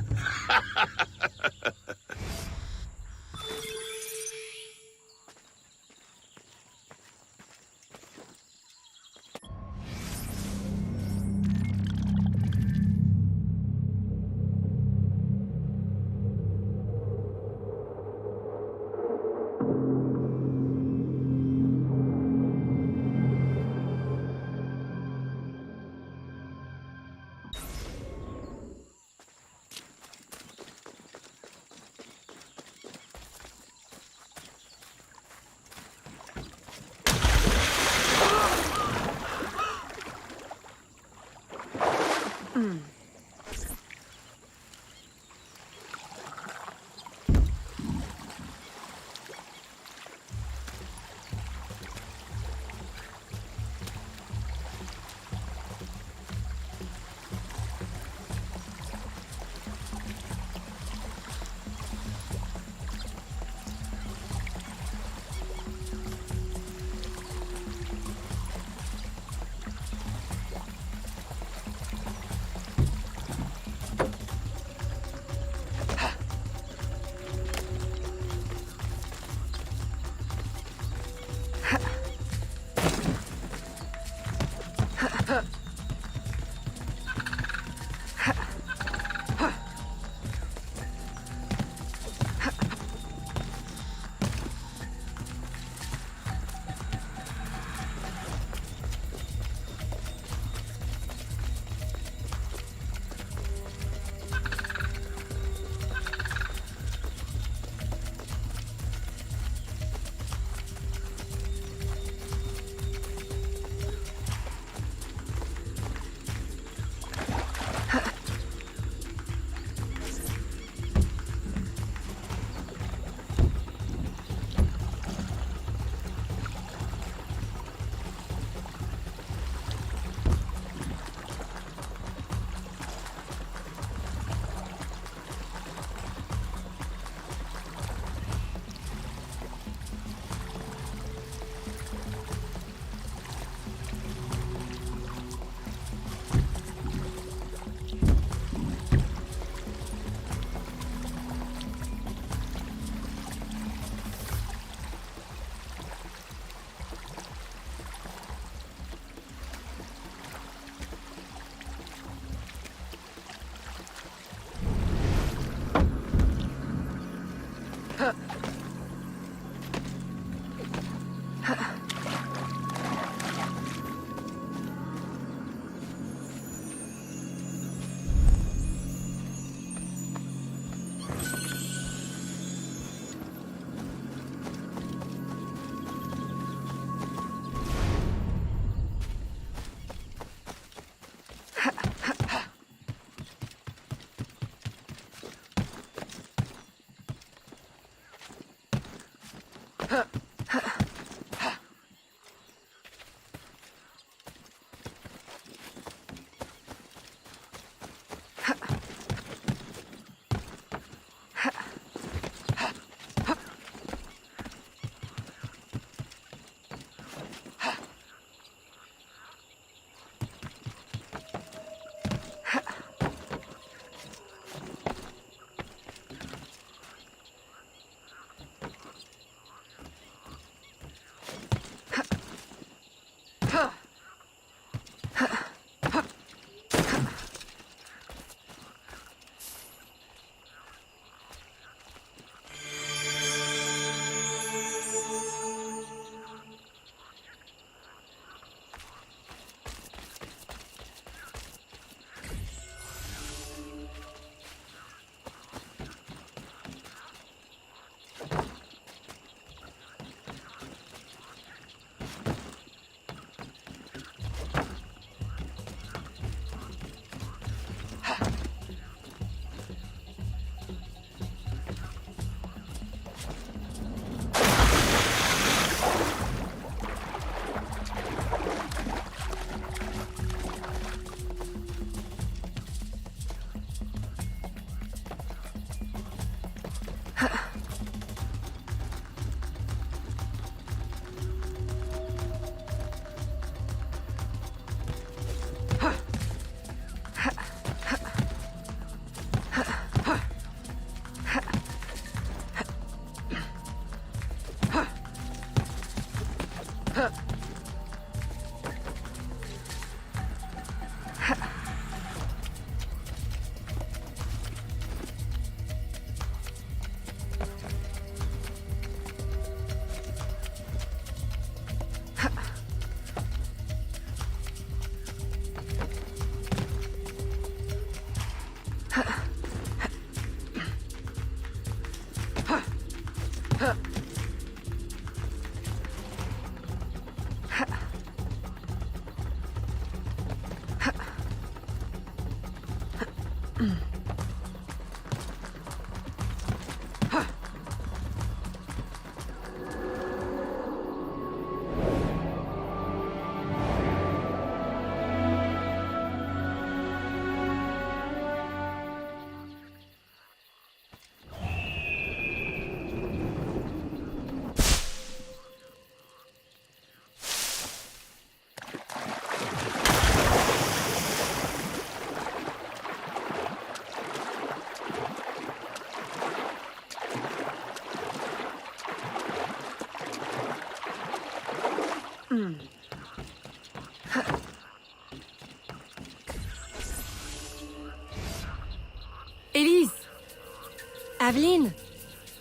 Aveline!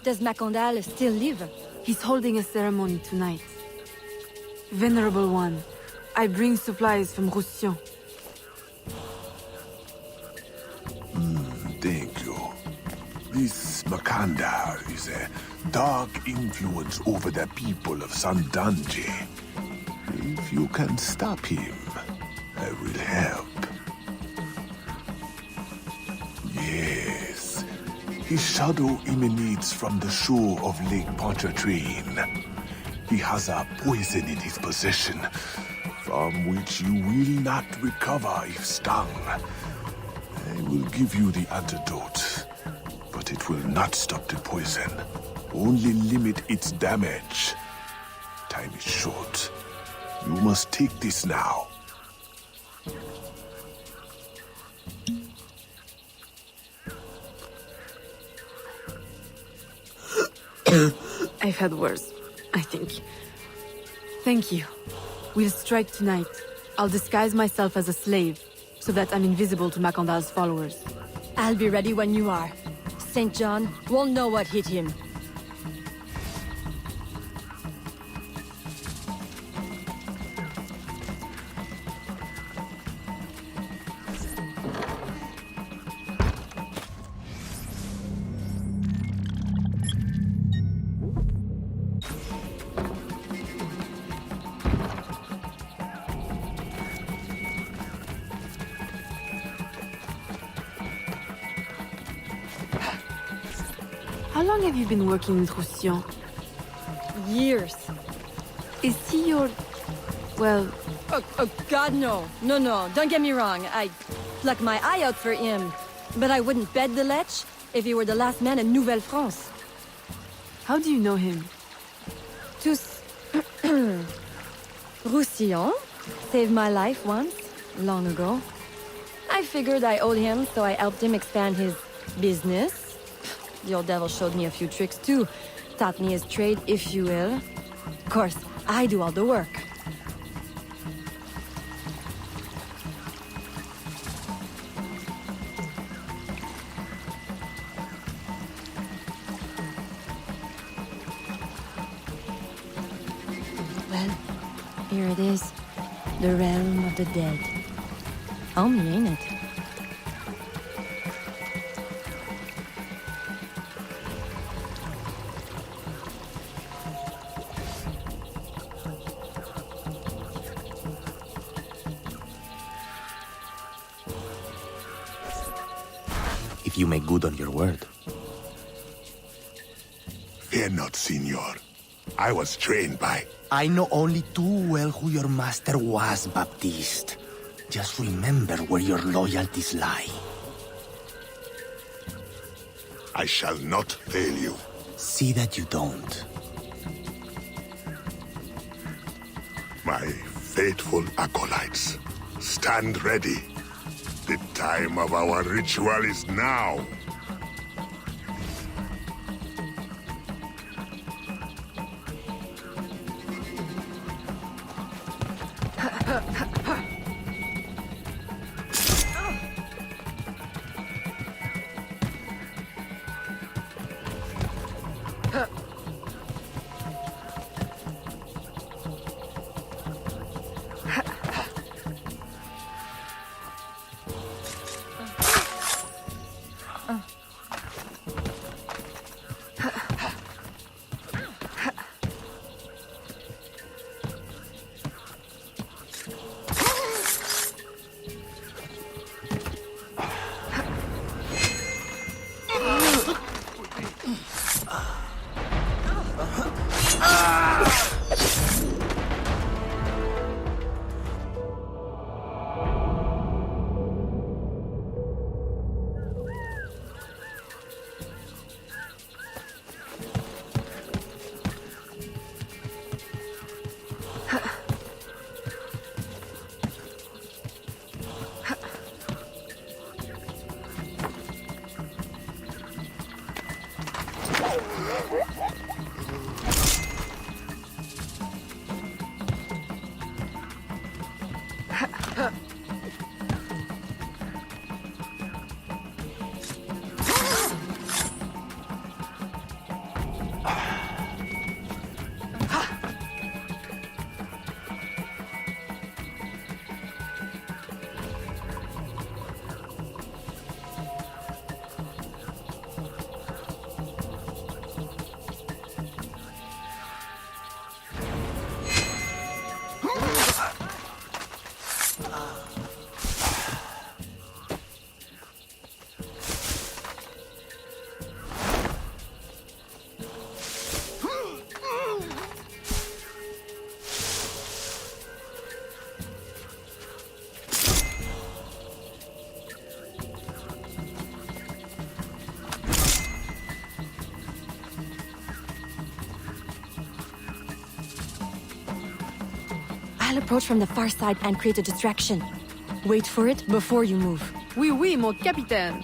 Does Macondal still live? He's holding a ceremony tonight. Venerable One, I bring supplies from Roussillon. Thank you. This Macondal is a dark influence over the people of Sandange. If you can stop him, I will help. Yes. His shadow emanates from the shore of Lake Pontchartrain. He has a poison in his possession, from which you will not recover if stung. I will give you the antidote, but it will not stop the poison. Only limit its damage. Time is short. You must take this now. I've had worse, I think. Thank you. We'll strike tonight. I'll disguise myself as a slave, so that I'm invisible to Macondal's followers. I'll be ready when you are. St. John won't know what hit him. How long have you been working with Roussillon? Years. Is he your... well... Oh, God, no. No, don't get me wrong. I'd pluck my eye out for him. But I wouldn't bet the Lech if he were the last man in Nouvelle-France. How do you know him? Tous... Roussillon saved my life once, long ago. I figured I owed him, so I helped him expand his business. The old devil showed me a few tricks too. Taught me his trade, if you will. Of course, I do all the work. Well, here it is. The realm of the dead. Homey, ain't it? If you make good on your word. Fear not, Signor. I was trained by... I know only too well who your master was, Baptiste. Just remember where your loyalties lie. I shall not fail you. See that you don't. My faithful acolytes, stand ready. The time of our ritual is now. approach from the far side and create a distraction. Wait for it before you move. Oui, oui, mon capitaine.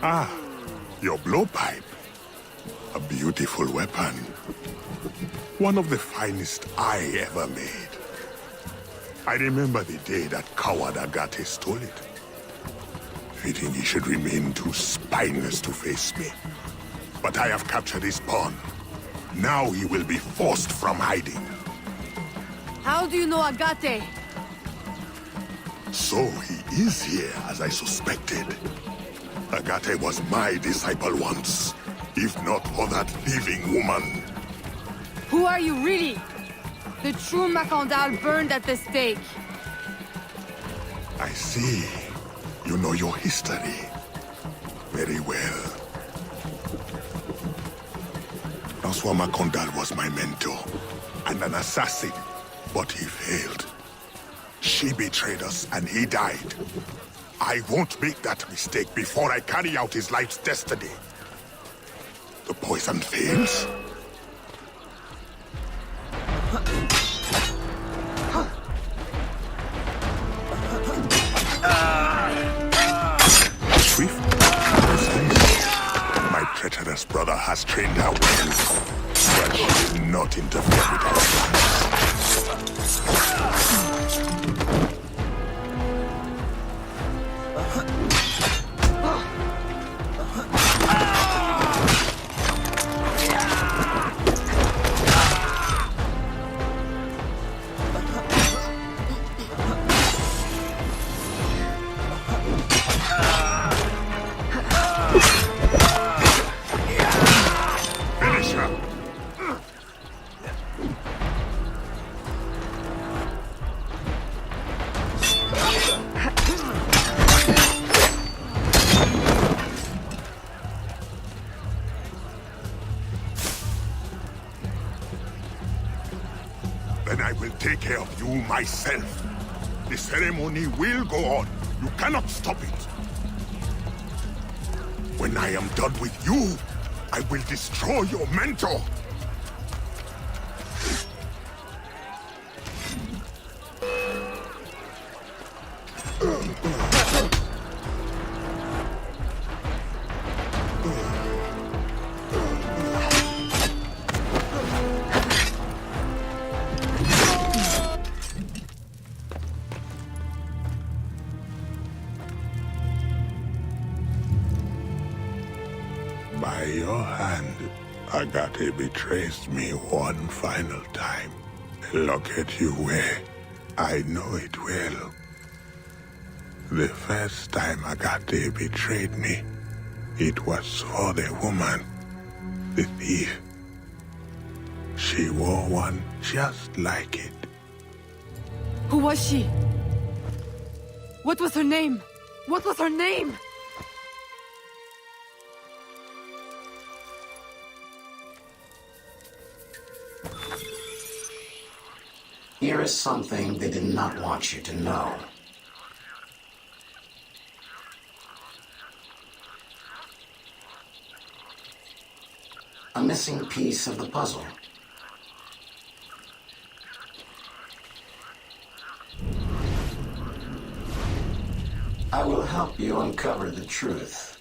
Ah, your blowpipe. A beautiful weapon. One of the finest I ever made. I remember the day that coward Agate stole it. Fitting he should remain too spineless to face me. But I have captured his pawn. Now he will be forced from hiding. How do you know Agate? So he is here, as I suspected. Agate was my disciple once, if not for that thieving woman. Who are you really? The true Macandal burned at the stake. I see. You know your history very well. Francois Macandal was my mentor and an assassin, but he failed. She betrayed us and he died. I won't make that mistake before I carry out his life's destiny. The poison fails. Swift. My treacherous brother has trained her well, but she did not interfere with our plans. Then I will take care of you myself. The ceremony will go on. You cannot stop it. When I am done with you, I will destroy your mentor. By your hand, Agate betrays me one final time. Look at you wear. I know it well. The first time Agate betrayed me, it was for the woman, the thief. She wore one just like it. Who was she? What was her name? What was her name? Here is something they did not want you to know. A missing piece of the puzzle. I will help you uncover the truth.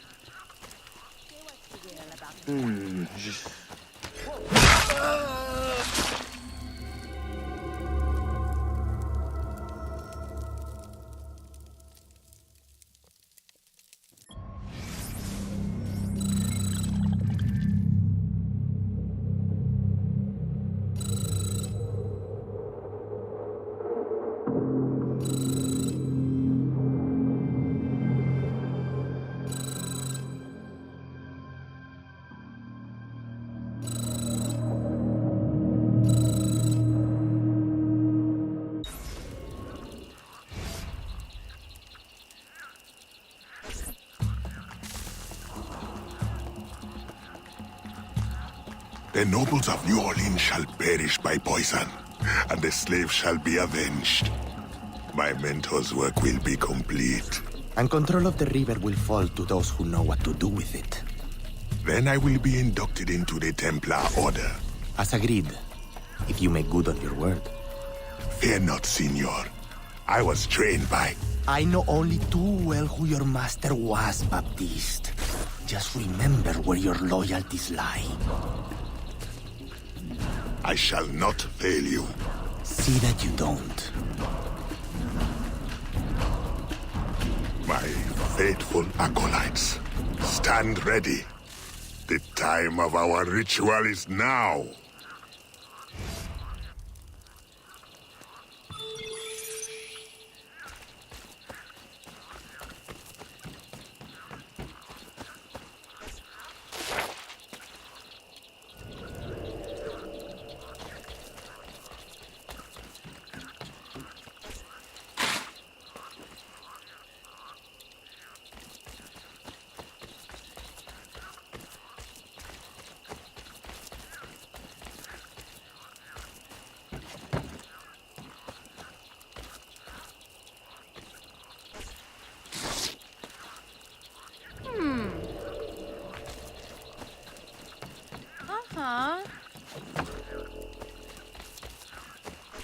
The nobles of New Orleans shall perish by poison, and the slaves shall be avenged. My mentor's work will be complete. And control of the river will fall to those who know what to do with it. Then I will be inducted into the Templar Order. As agreed, if you make good on your word. Fear not, Signor. I was trained by... I know only too well who your master was, Baptiste. Just remember where your loyalties lie. I shall not fail you. See that you don't. My faithful acolytes, stand ready. The time of our ritual is now.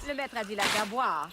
Le maître a dit la faire boire.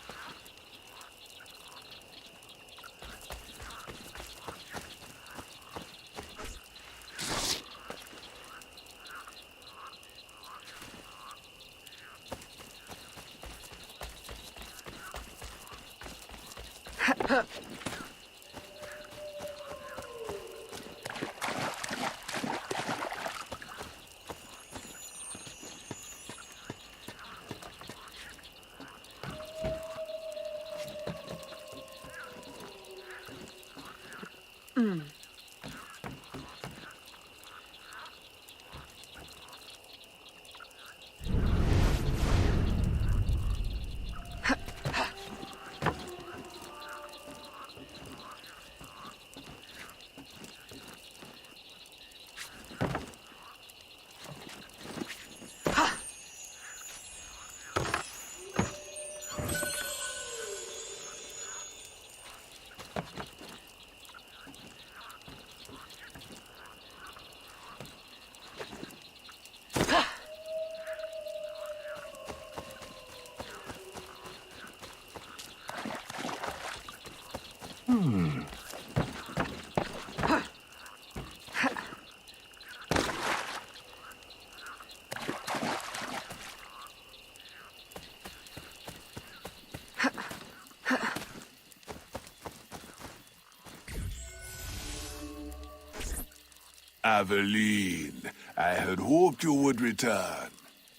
Aveline, I had hoped you would return.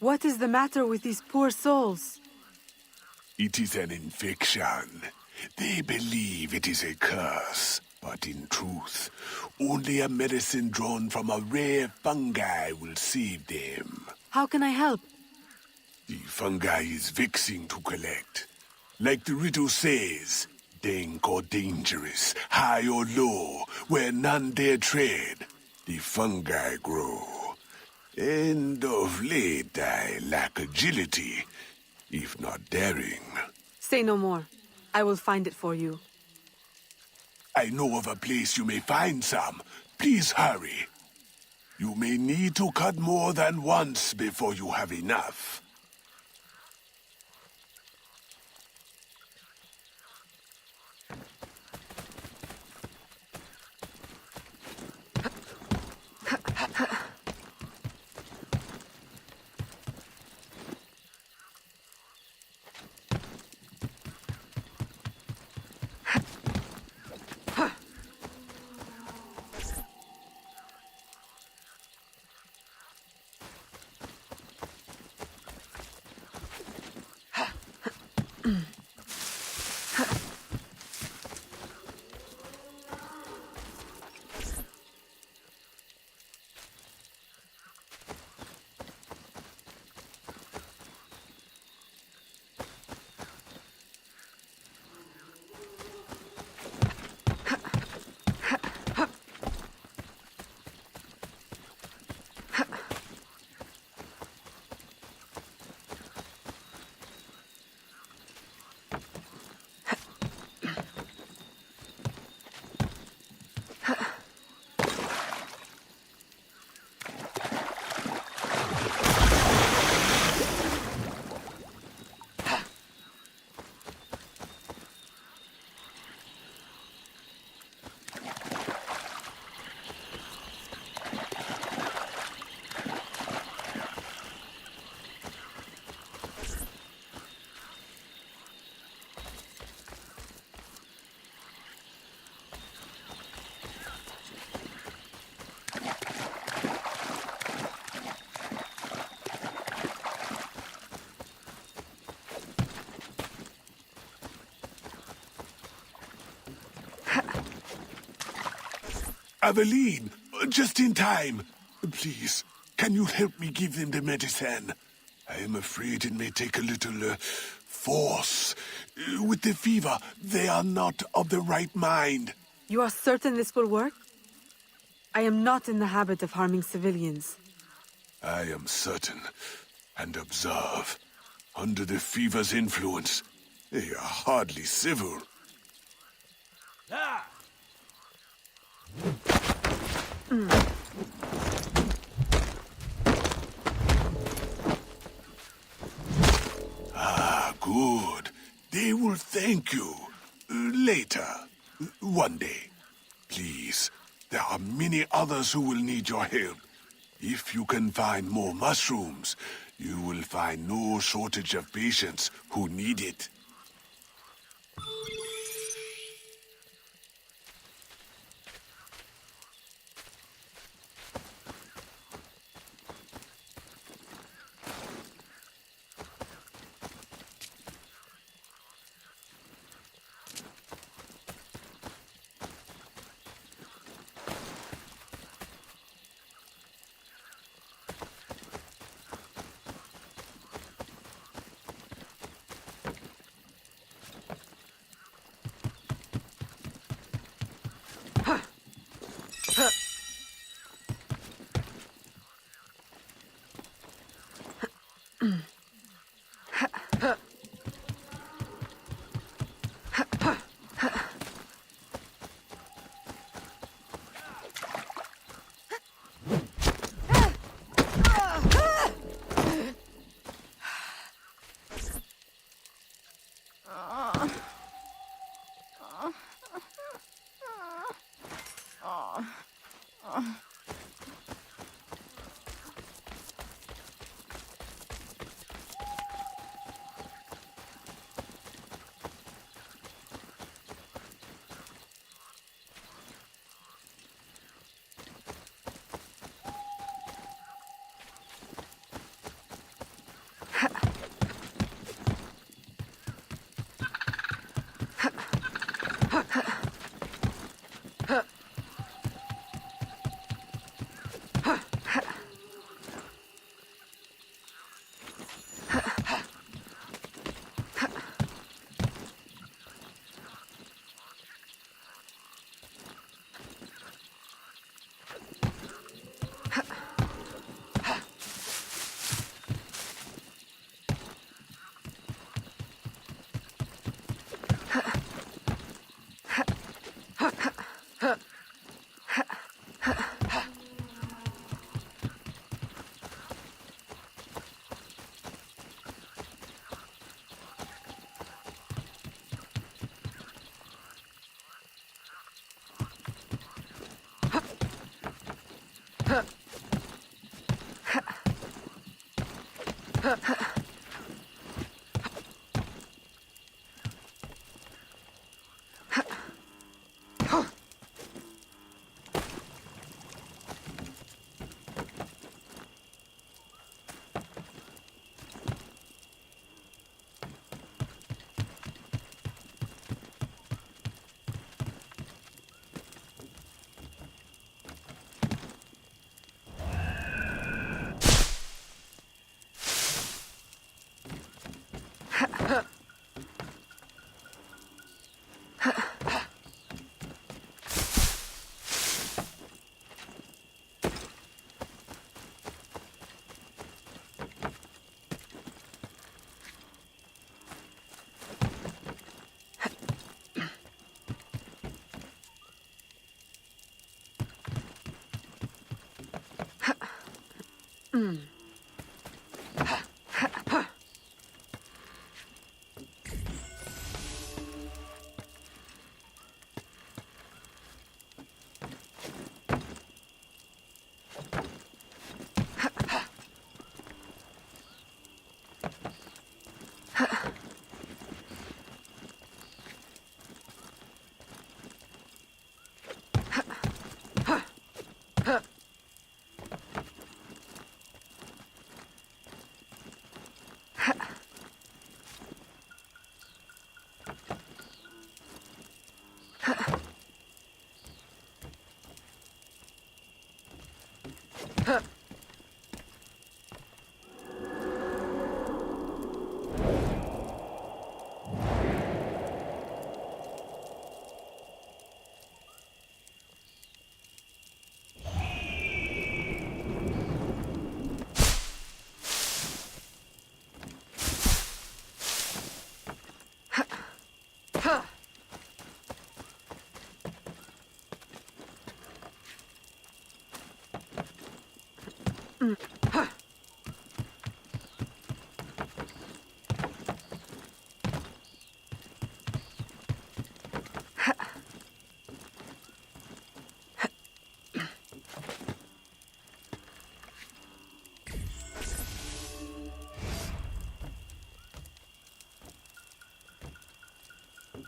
What is the matter with these poor souls? It is an infection. They believe it is a curse, but in truth, only a medicine drawn from a rare fungi will save them. How can I help? The fungi is vexing to collect. Like the riddle says, dank or dangerous, high or low, where none dare tread, the fungi grow. And of late I lack agility, if not daring. Say no more. I will find it for you. I know of a place you may find some. Please hurry. You may need to cut more than once before you have enough. Aveline, just in time. Please, can you help me give them the medicine? I am afraid it may take a little force. With the fever, they are not of the right mind. You are certain this will work? I am not in the habit of harming civilians. I am certain. And observe. Under the fever's influence, they are hardly civil. Ah, good. They will thank you. Later. One day. Please, there are many others who will need your help. If you can find more mushrooms, you will find no shortage of patients who need it.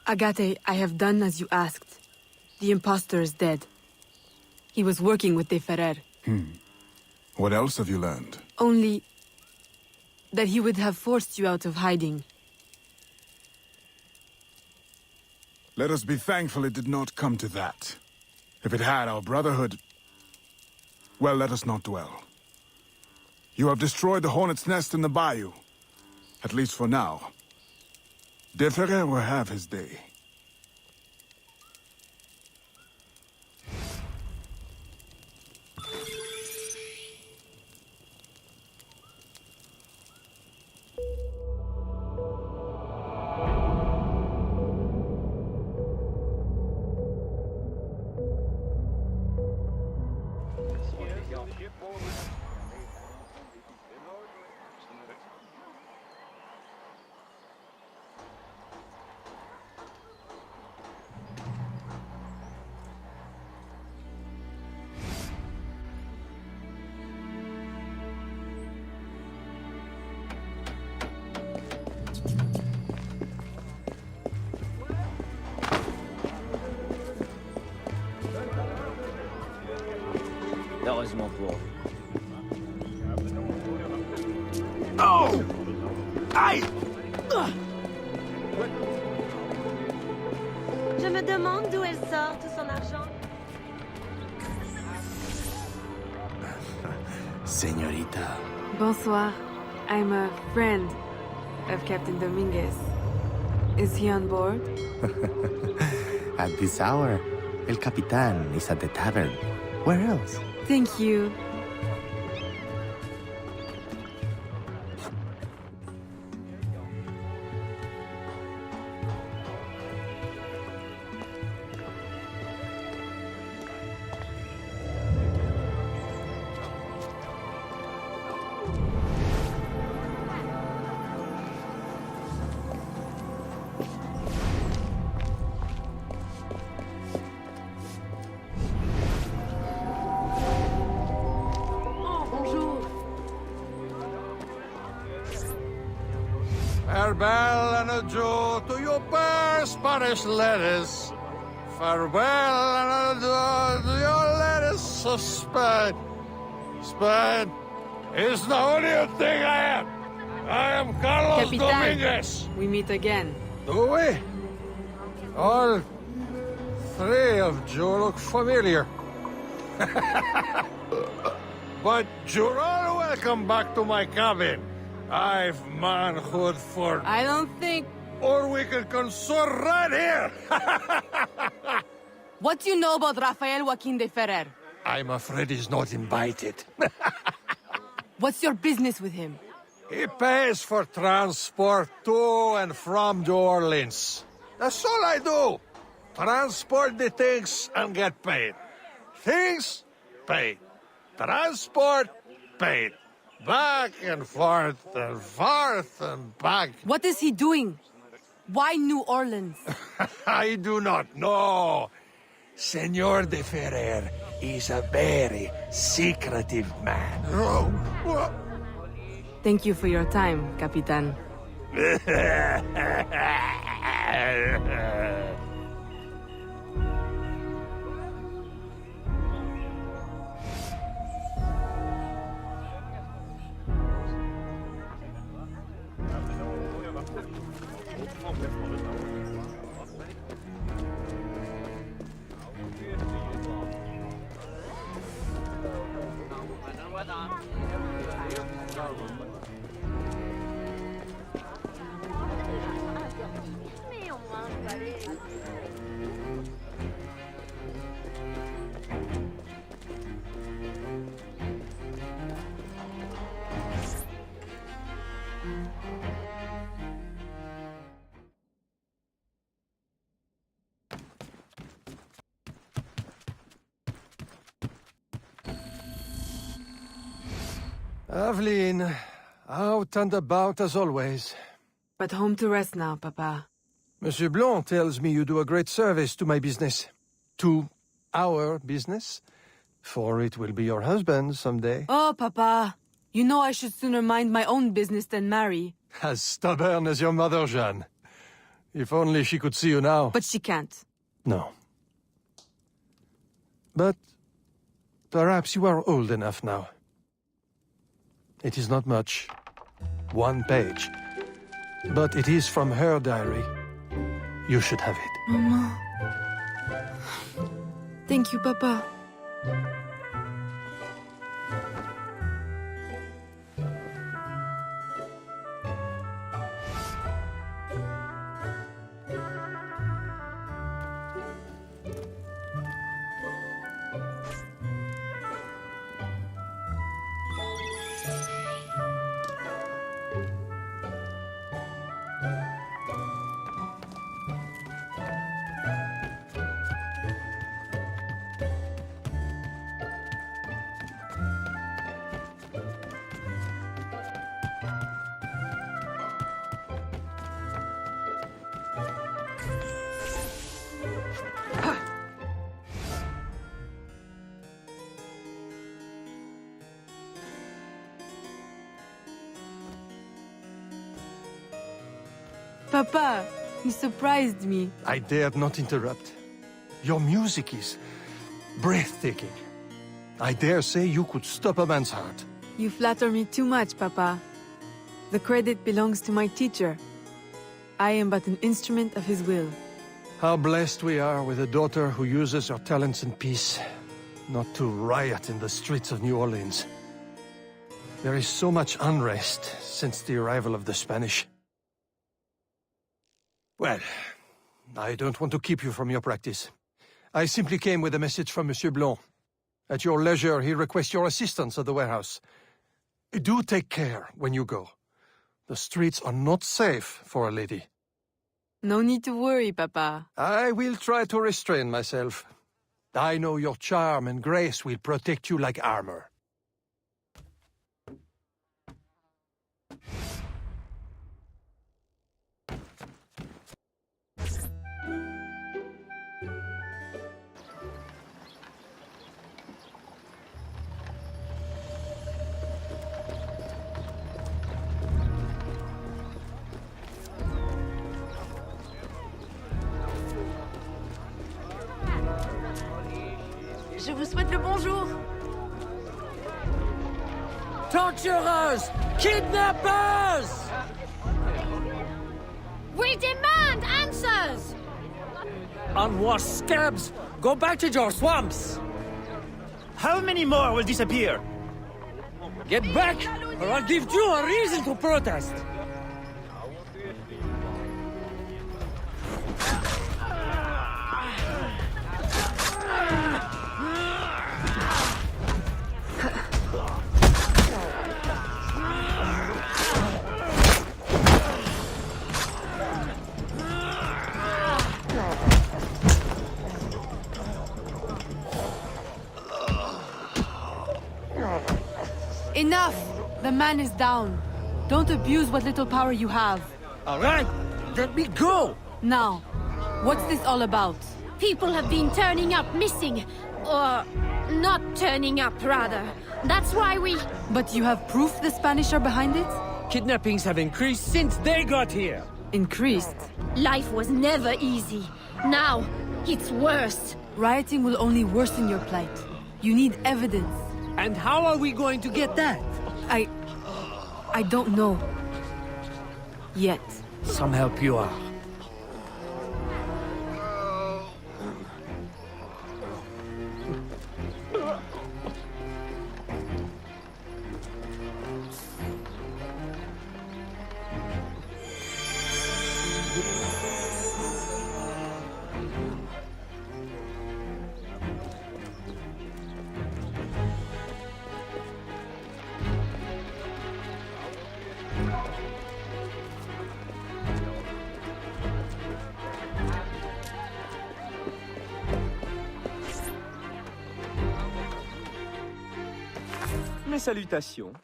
Agate, I have done as you asked. The impostor is dead. He was working with De Ferrer. What else have you learned? Only that he would have forced you out of hiding. Let us be thankful it did not come to that. If it had, our brotherhood... Well, let us not dwell. You have destroyed the Hornet's Nest in the bayou. At least for now. De Ferrer will have his day. Heureusement pour vous. Oh! Aïe! Je me demande d'où elle sort tout son argent. Señorita. Bonsoir. I'm a friend of Captain Dominguez. Is he on board? At this hour, El Capitan is at the tavern. Where else? Thank you. Farewell and adieu to your bare Spanish letters. Farewell and adieu to your letters of Spain. Spain is the only thing I am. I am Carlos Capitan, Dominguez. we meet again. Do we? All three of you look familiar. But you're all welcome back to my cabin. I've manhood for... I don't think... Or we can consort right here! What do you know about Rafael Joaquin de Ferrer? I'm afraid he's not invited. What's your business with him? He pays for transport to and from New Orleans. That's all I do. Transport the things and get paid. Things, paid. Transport, paid. Back and forth and back. What is he doing? Why New Orleans? I do not know. Senor de Ferrer is a very secretive man. Thank you for your time, Capitan. Aveline, out and about as always. But home to rest now, Papa. Monsieur Blanc tells me you do a great service to my business. To our business. For it will be your husband someday. Oh, Papa. You know I should sooner mind my own business than marry. As stubborn as your mother, Jeanne. If only she could see you now. But she can't. No. But perhaps you are old enough now. It is not much. 1 page. But it is from her diary. You should have it. Mama. Thank you, Papa. Papa, you surprised me. I dared not interrupt. Your music is breathtaking. I dare say you could stop a man's heart. You flatter me too much, Papa. The credit belongs to my teacher. I am but an instrument of his will. How blessed we are with a daughter who uses her talents in peace, not to riot in the streets of New Orleans. There is so much unrest since the arrival of the Spanish. Well, I don't want to keep you from your practice. I simply came with a message from Monsieur Blanc. At your leisure, he requests your assistance at the warehouse. Do take care when you go. The streets are not safe for a lady. No need to worry, Papa. I will try to restrain myself. I know your charm and grace will protect you like armor. Je vous souhaite le bonjour. Torturers! Kidnappers! We demand answers! Unwashed scabs! Go back to your swamps! How many more will disappear? Get back, or I'll give you a reason to protest! Enough! The man is down. Don't abuse what little power you have. All right, let me go! Now, what's this all about? People have been turning up missing. Or not turning up, rather. That's why we... But you have proof the Spanish are behind it? Kidnappings have increased since they got here. Increased? Life was never easy. Now, it's worse. Rioting will only worsen your plight. You need evidence. And how are we going to get that? I don't know. Yet. Some help you are. Mes salutations.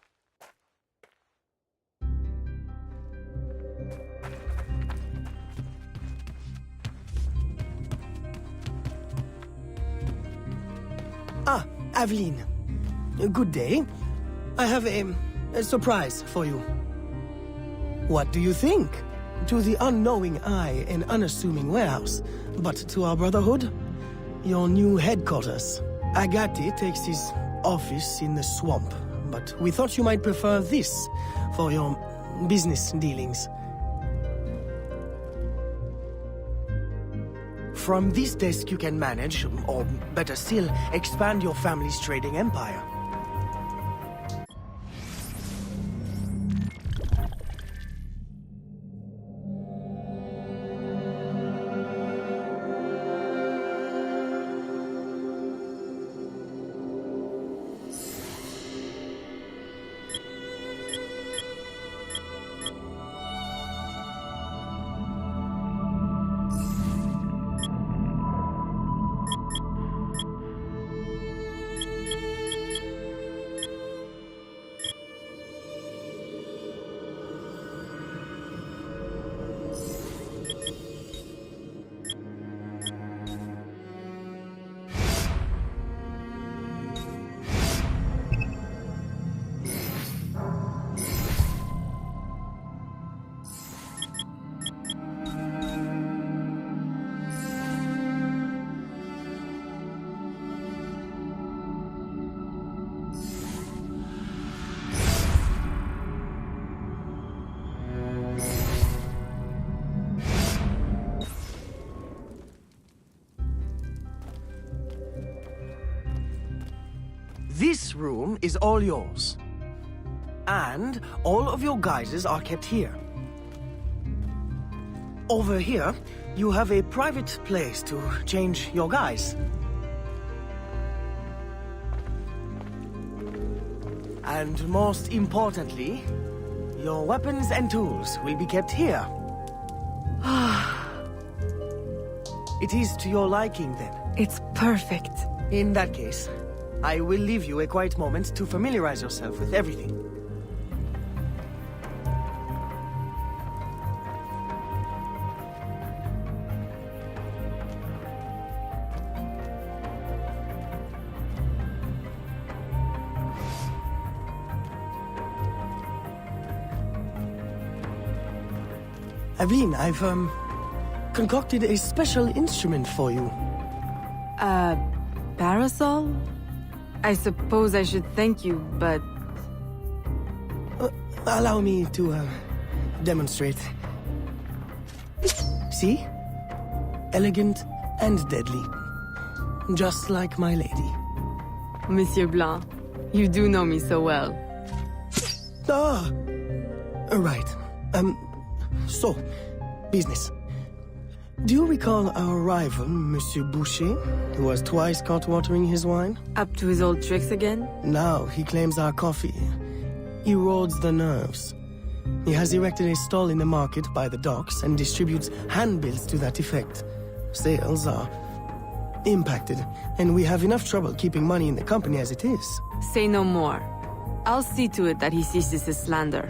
Ah, Aveline. Good day. I have a surprise for you. What do you think? To the unknowing eye, an unassuming warehouse. But to our brotherhood, your new headquarters. Agate takes his office in the swamp, but we thought you might prefer this for your business dealings. From this desk you can manage, or better still, expand your family's trading empire. This room is all yours. And all of your guises are kept here. Over here, you have a private place to change your guise. And most importantly, your weapons and tools will be kept here. It is to your liking, then. It's perfect. In that case, I will leave you a quiet moment to familiarize yourself with everything. Aveline, I've, concocted a special instrument for you. Parasol? I suppose I should thank you, but... Allow me to, demonstrate. See? Elegant and deadly. Just like my lady. Monsieur Blanc, you do know me so well. Ah! Right. So, business. Do you recall our rival, Monsieur Boucher, who was twice caught watering his wine? Up to his old tricks again? Now he claims our coffee erodes the nerves. He has erected a stall in the market by the docks and distributes handbills to that effect. Sales are impacted, and we have enough trouble keeping money in the company as it is. Say no more. I'll see to it that he ceases his slander.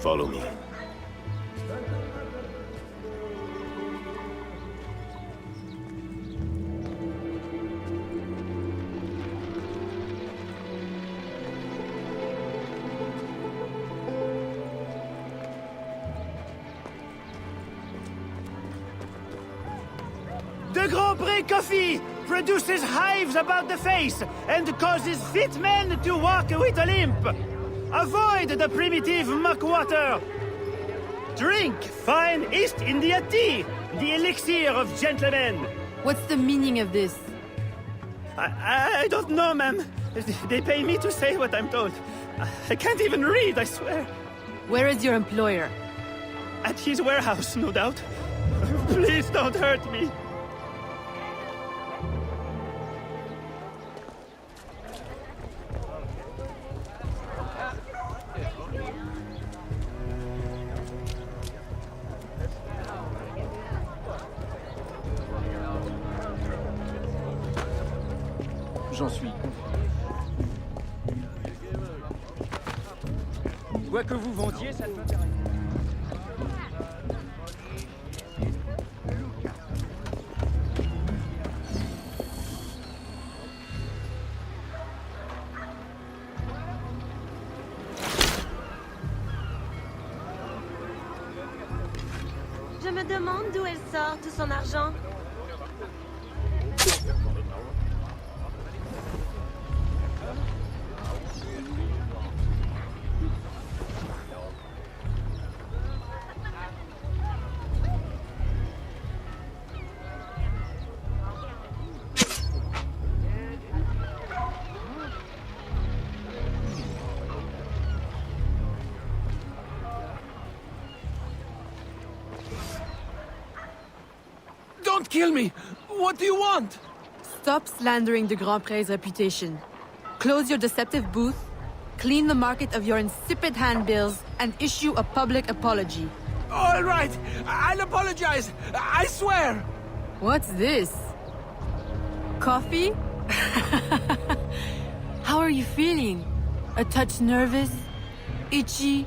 Follow me. The Grand Prix coffee produces hives about the face and causes fit men to walk with a limp. Avoid the primitive muck water. Drink fine East India tea, the elixir of gentlemen. What's the meaning of this? I don't know, ma'am. They pay me to say what I'm told. I can't even read, I swear. Where is your employer? At his warehouse, no doubt. Please don't hurt me. J'en suis. Quoi que vous vendiez, ça ne m'intéresse pas. Je me demande d'où elle sort tout son argent. Don't kill me! What do you want? Stop slandering the Grand Prix's reputation. Close your deceptive booth, clean the market of your insipid handbills, and issue a public apology. All right, I'll apologize. I swear. What's this? Coffee? How are you feeling? A touch nervous? Itchy?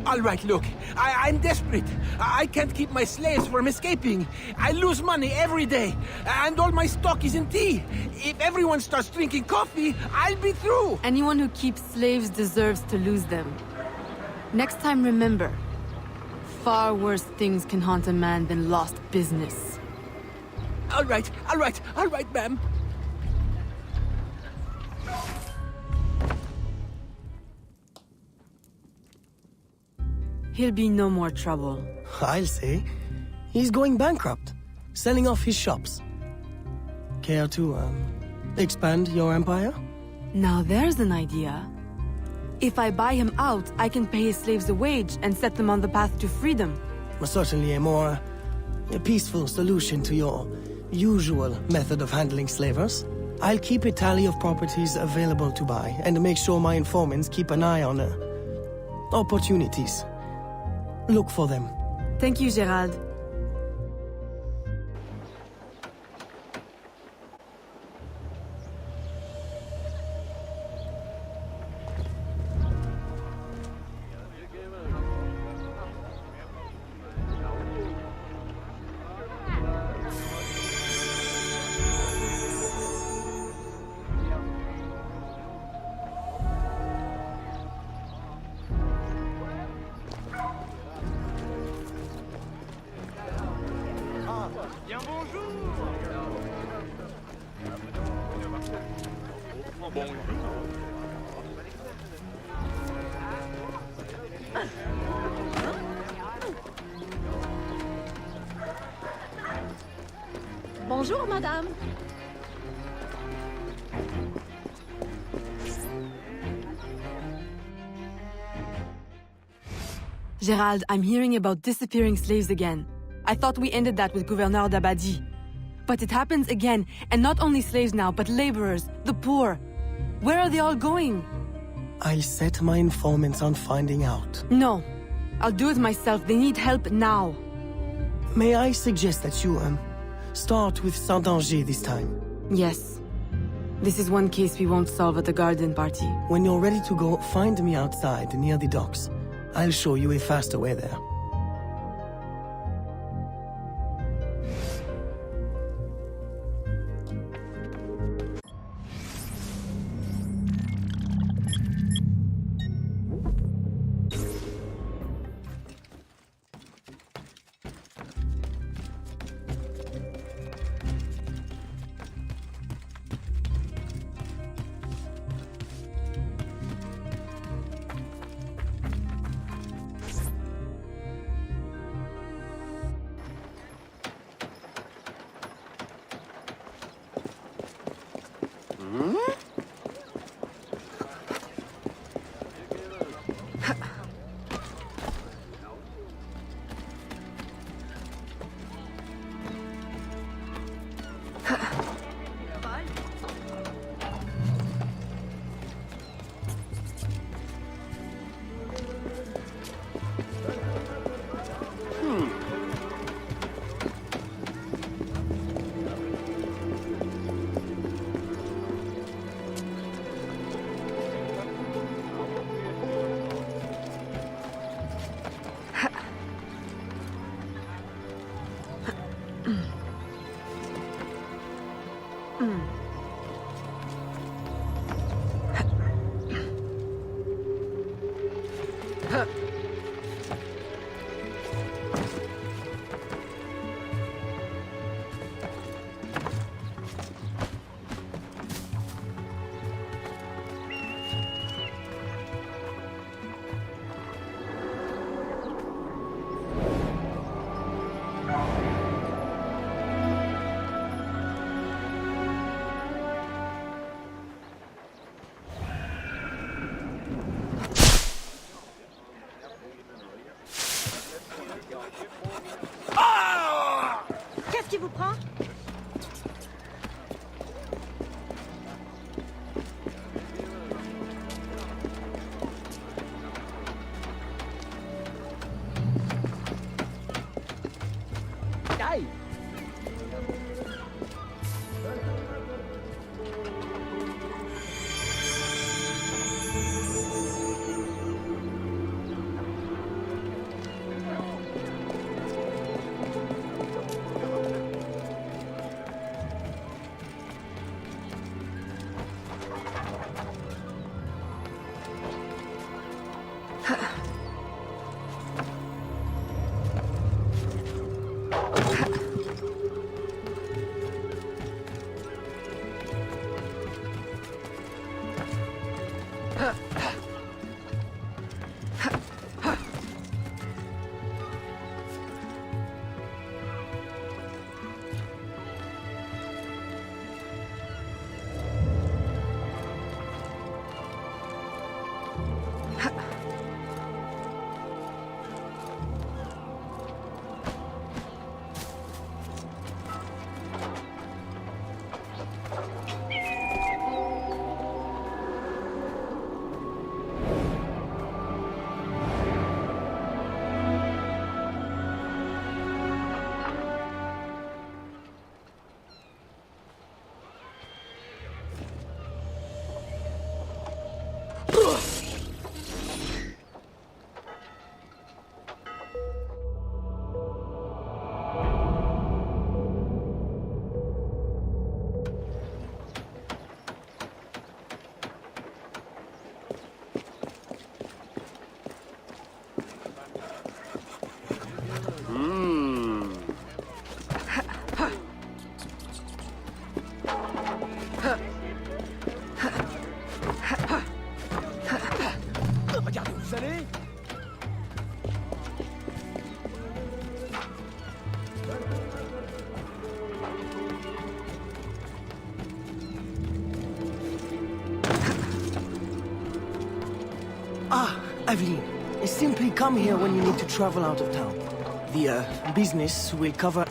All right, look, I'm desperate. I can't keep my slaves from escaping. I lose money every day, and all my stock is in tea. If everyone starts drinking coffee, I'll be through. Anyone who keeps slaves deserves to lose them. Next time, remember, far worse things can haunt a man than lost business. All right, ma'am. He'll be no more trouble. I'll say. He's going bankrupt, selling off his shops. Care to, expand your empire? Now there's an idea. If I buy him out, I can pay his slaves a wage and set them on the path to freedom. Certainly a more peaceful solution to your usual method of handling slavers. I'll keep a tally of properties available to buy and make sure my informants keep an eye on opportunities. Look for them. Thank you, Gerald. Bonjour, madame. Gerald, I'm hearing about disappearing slaves again. I thought we ended that with Gouverneur d'Abadie. But it happens again, and not only slaves now, but laborers, the poor. Where are they all going? I'll set my informants on finding out. No. I'll do it myself. They need help now. May I suggest that you, start with Saint-Danger this time? Yes. This is one case we won't solve at the garden party. When you're ready to go, find me outside near the docks. I'll show you a faster way there. Qu'est-ce qui vous prend? Aïe! Regardez où vous allez! Ah, Aveline. Simply come here when you need to travel out of town. The business will cover...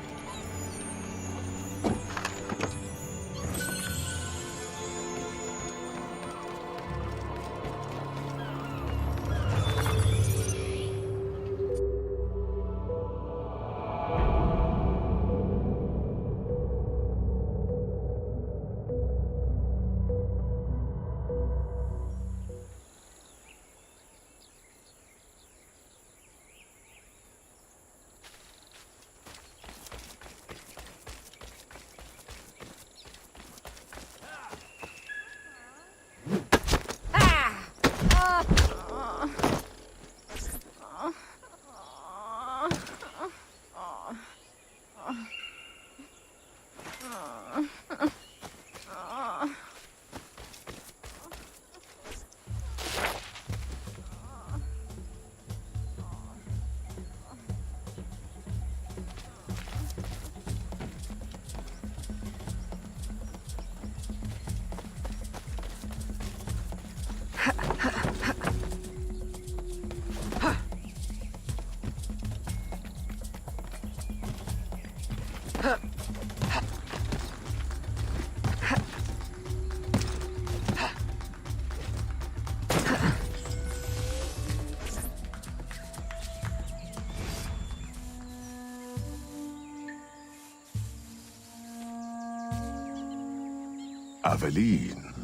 Aveline,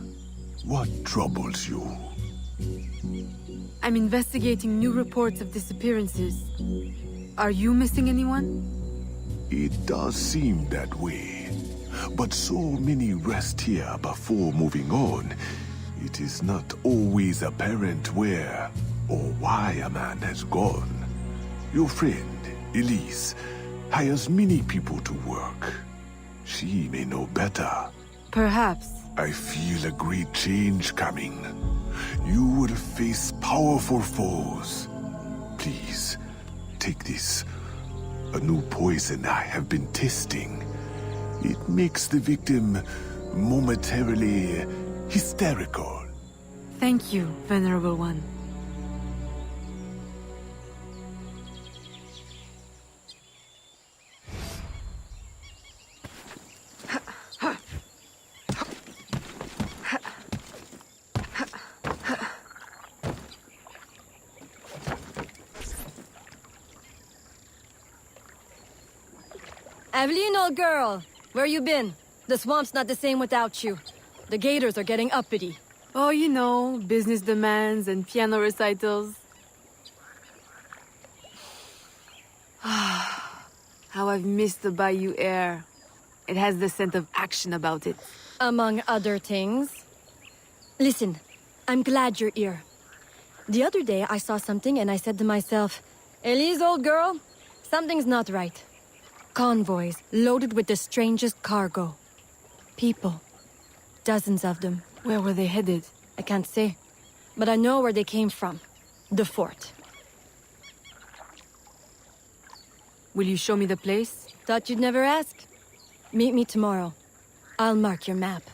what troubles you? I'm investigating new reports of disappearances. Are you missing anyone? It does seem that way. But so many rest here before moving on. It is not always apparent where or why a man has gone. Your friend, Elise, hires many people to work. She may know better. Perhaps. I feel a great change coming. You will face powerful foes. Please, take this. A new poison I have been testing. It makes the victim momentarily hysterical. Thank you, Venerable One. Aveline, old girl, where you been? The swamp's not the same without you. The gators are getting uppity. Oh, you know, business demands and piano recitals. How I've missed the bayou air. It has the scent of action about it. Among other things. Listen, I'm glad you're here. The other day I saw something and I said to myself, Elise, old girl, something's not right. Convoys loaded with the strangest cargo. People. Dozens of them. Where were they headed? I can't say. But I know where they came from. The fort. Will you show me the place? Thought you'd never ask. Meet me tomorrow. I'll mark your map.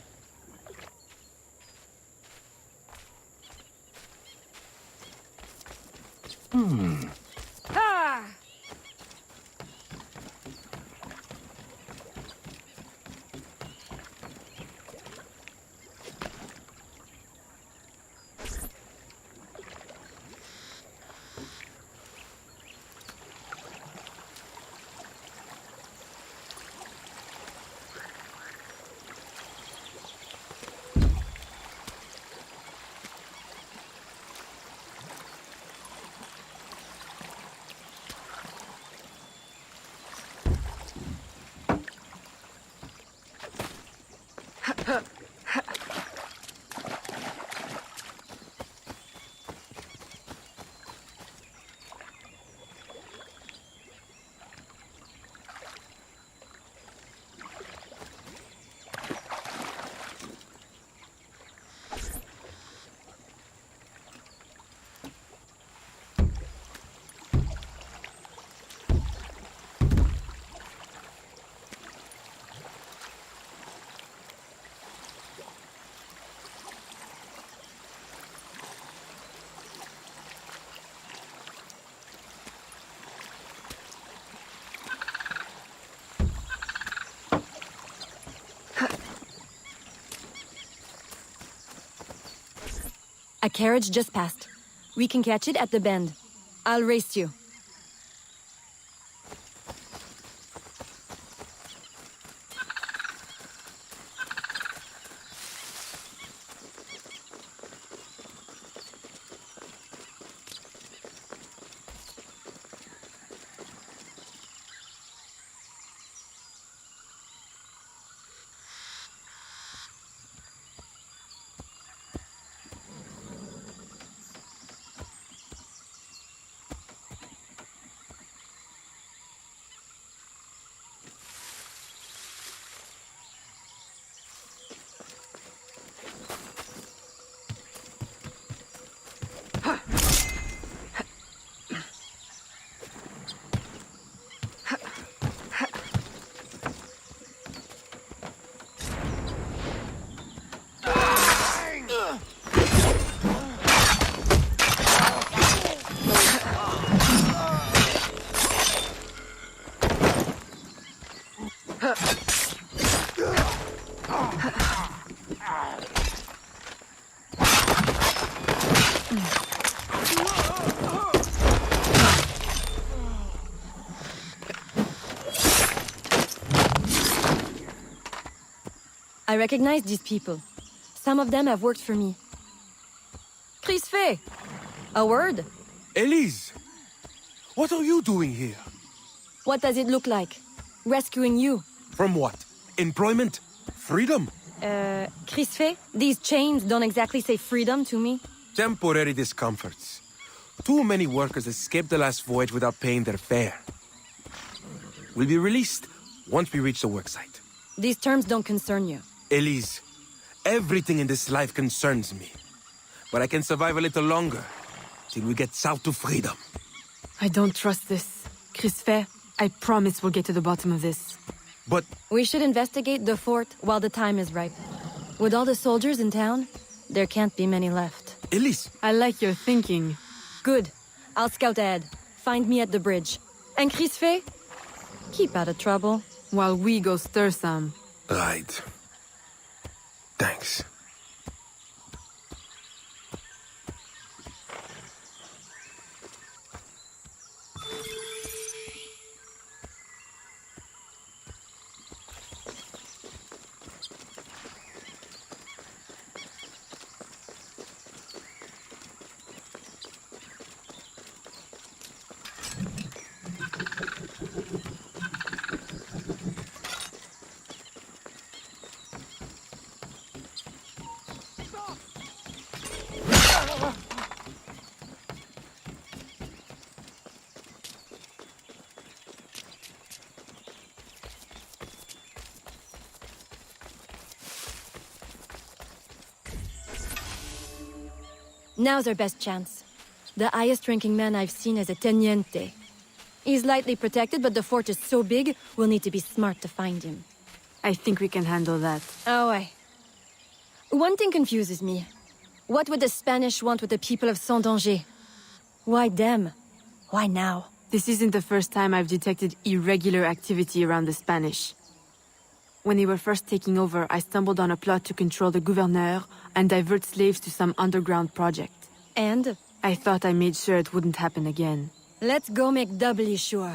Ha! A carriage just passed. We can catch it at the bend. I'll race you. I recognize these people. Some of them have worked for me. Crisfe! A word? Elise! What are you doing here? What does it look like? Rescuing you. From what? Employment? Freedom? Crisfe, these chains don't exactly say freedom to me. Temporary discomforts. Too many workers escaped the last voyage without paying their fare. We'll be released once we reach the worksite. These terms don't concern you. Elise, everything in this life concerns me. But I can survive a little longer, till we get south to freedom. I don't trust this. Crisfe, I promise we'll get to the bottom of this. But... We should investigate the fort while the time is ripe. With all the soldiers in town, there can't be many left. Elise! I like your thinking. Good. I'll scout ahead. Find me at the bridge. And Crisfe, keep out of trouble. While we go stir some. Right. Thanks. Now's our best chance. The highest-ranking man I've seen is a teniente. He's lightly protected, but the fort is so big, we'll need to be smart to find him. I think we can handle that. Oh, aye. One thing confuses me. What would the Spanish want with the people of Saint-Danger? Why them? Why now? This isn't the first time I've detected irregular activity around the Spanish. When they were first taking over, I stumbled on a plot to control the gouverneur and divert slaves to some underground project. And? I thought I made sure it wouldn't happen again. Let's go make doubly sure.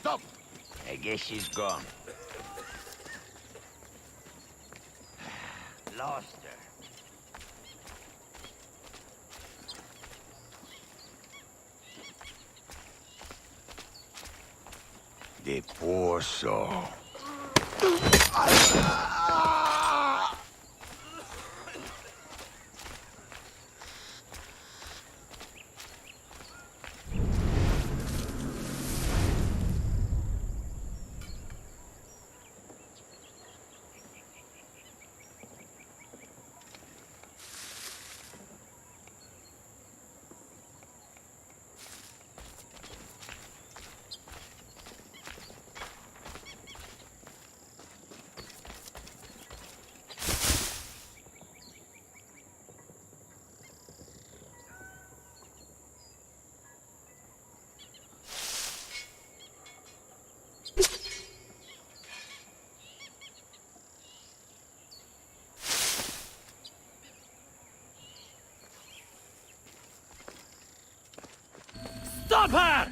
Stop! I guess she's gone. Lost her. The poor soul. Stop her!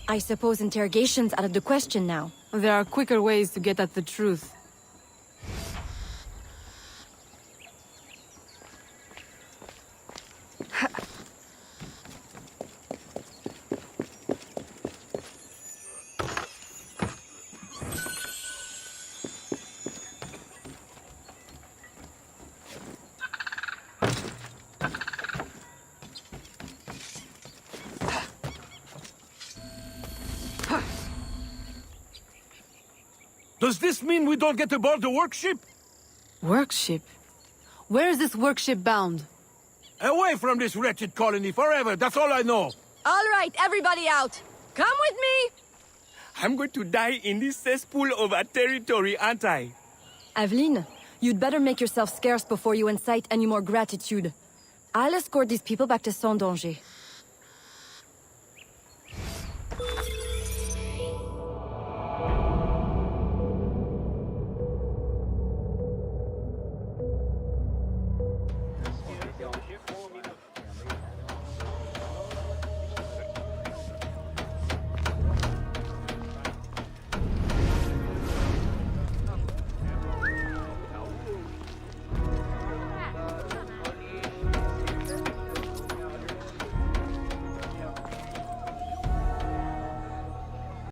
I suppose interrogation's out of the question now. There are quicker ways to get at the truth. Does this mean we don't get aboard the workship? Workship? Where is this workship bound? Away from this wretched colony forever, that's all I know. All right, everybody out! Come with me! I'm going to die in this cesspool of a territory, aren't I? Aveline, you'd better make yourself scarce before you incite any more gratitude. I'll escort these people back to Saint-Danger.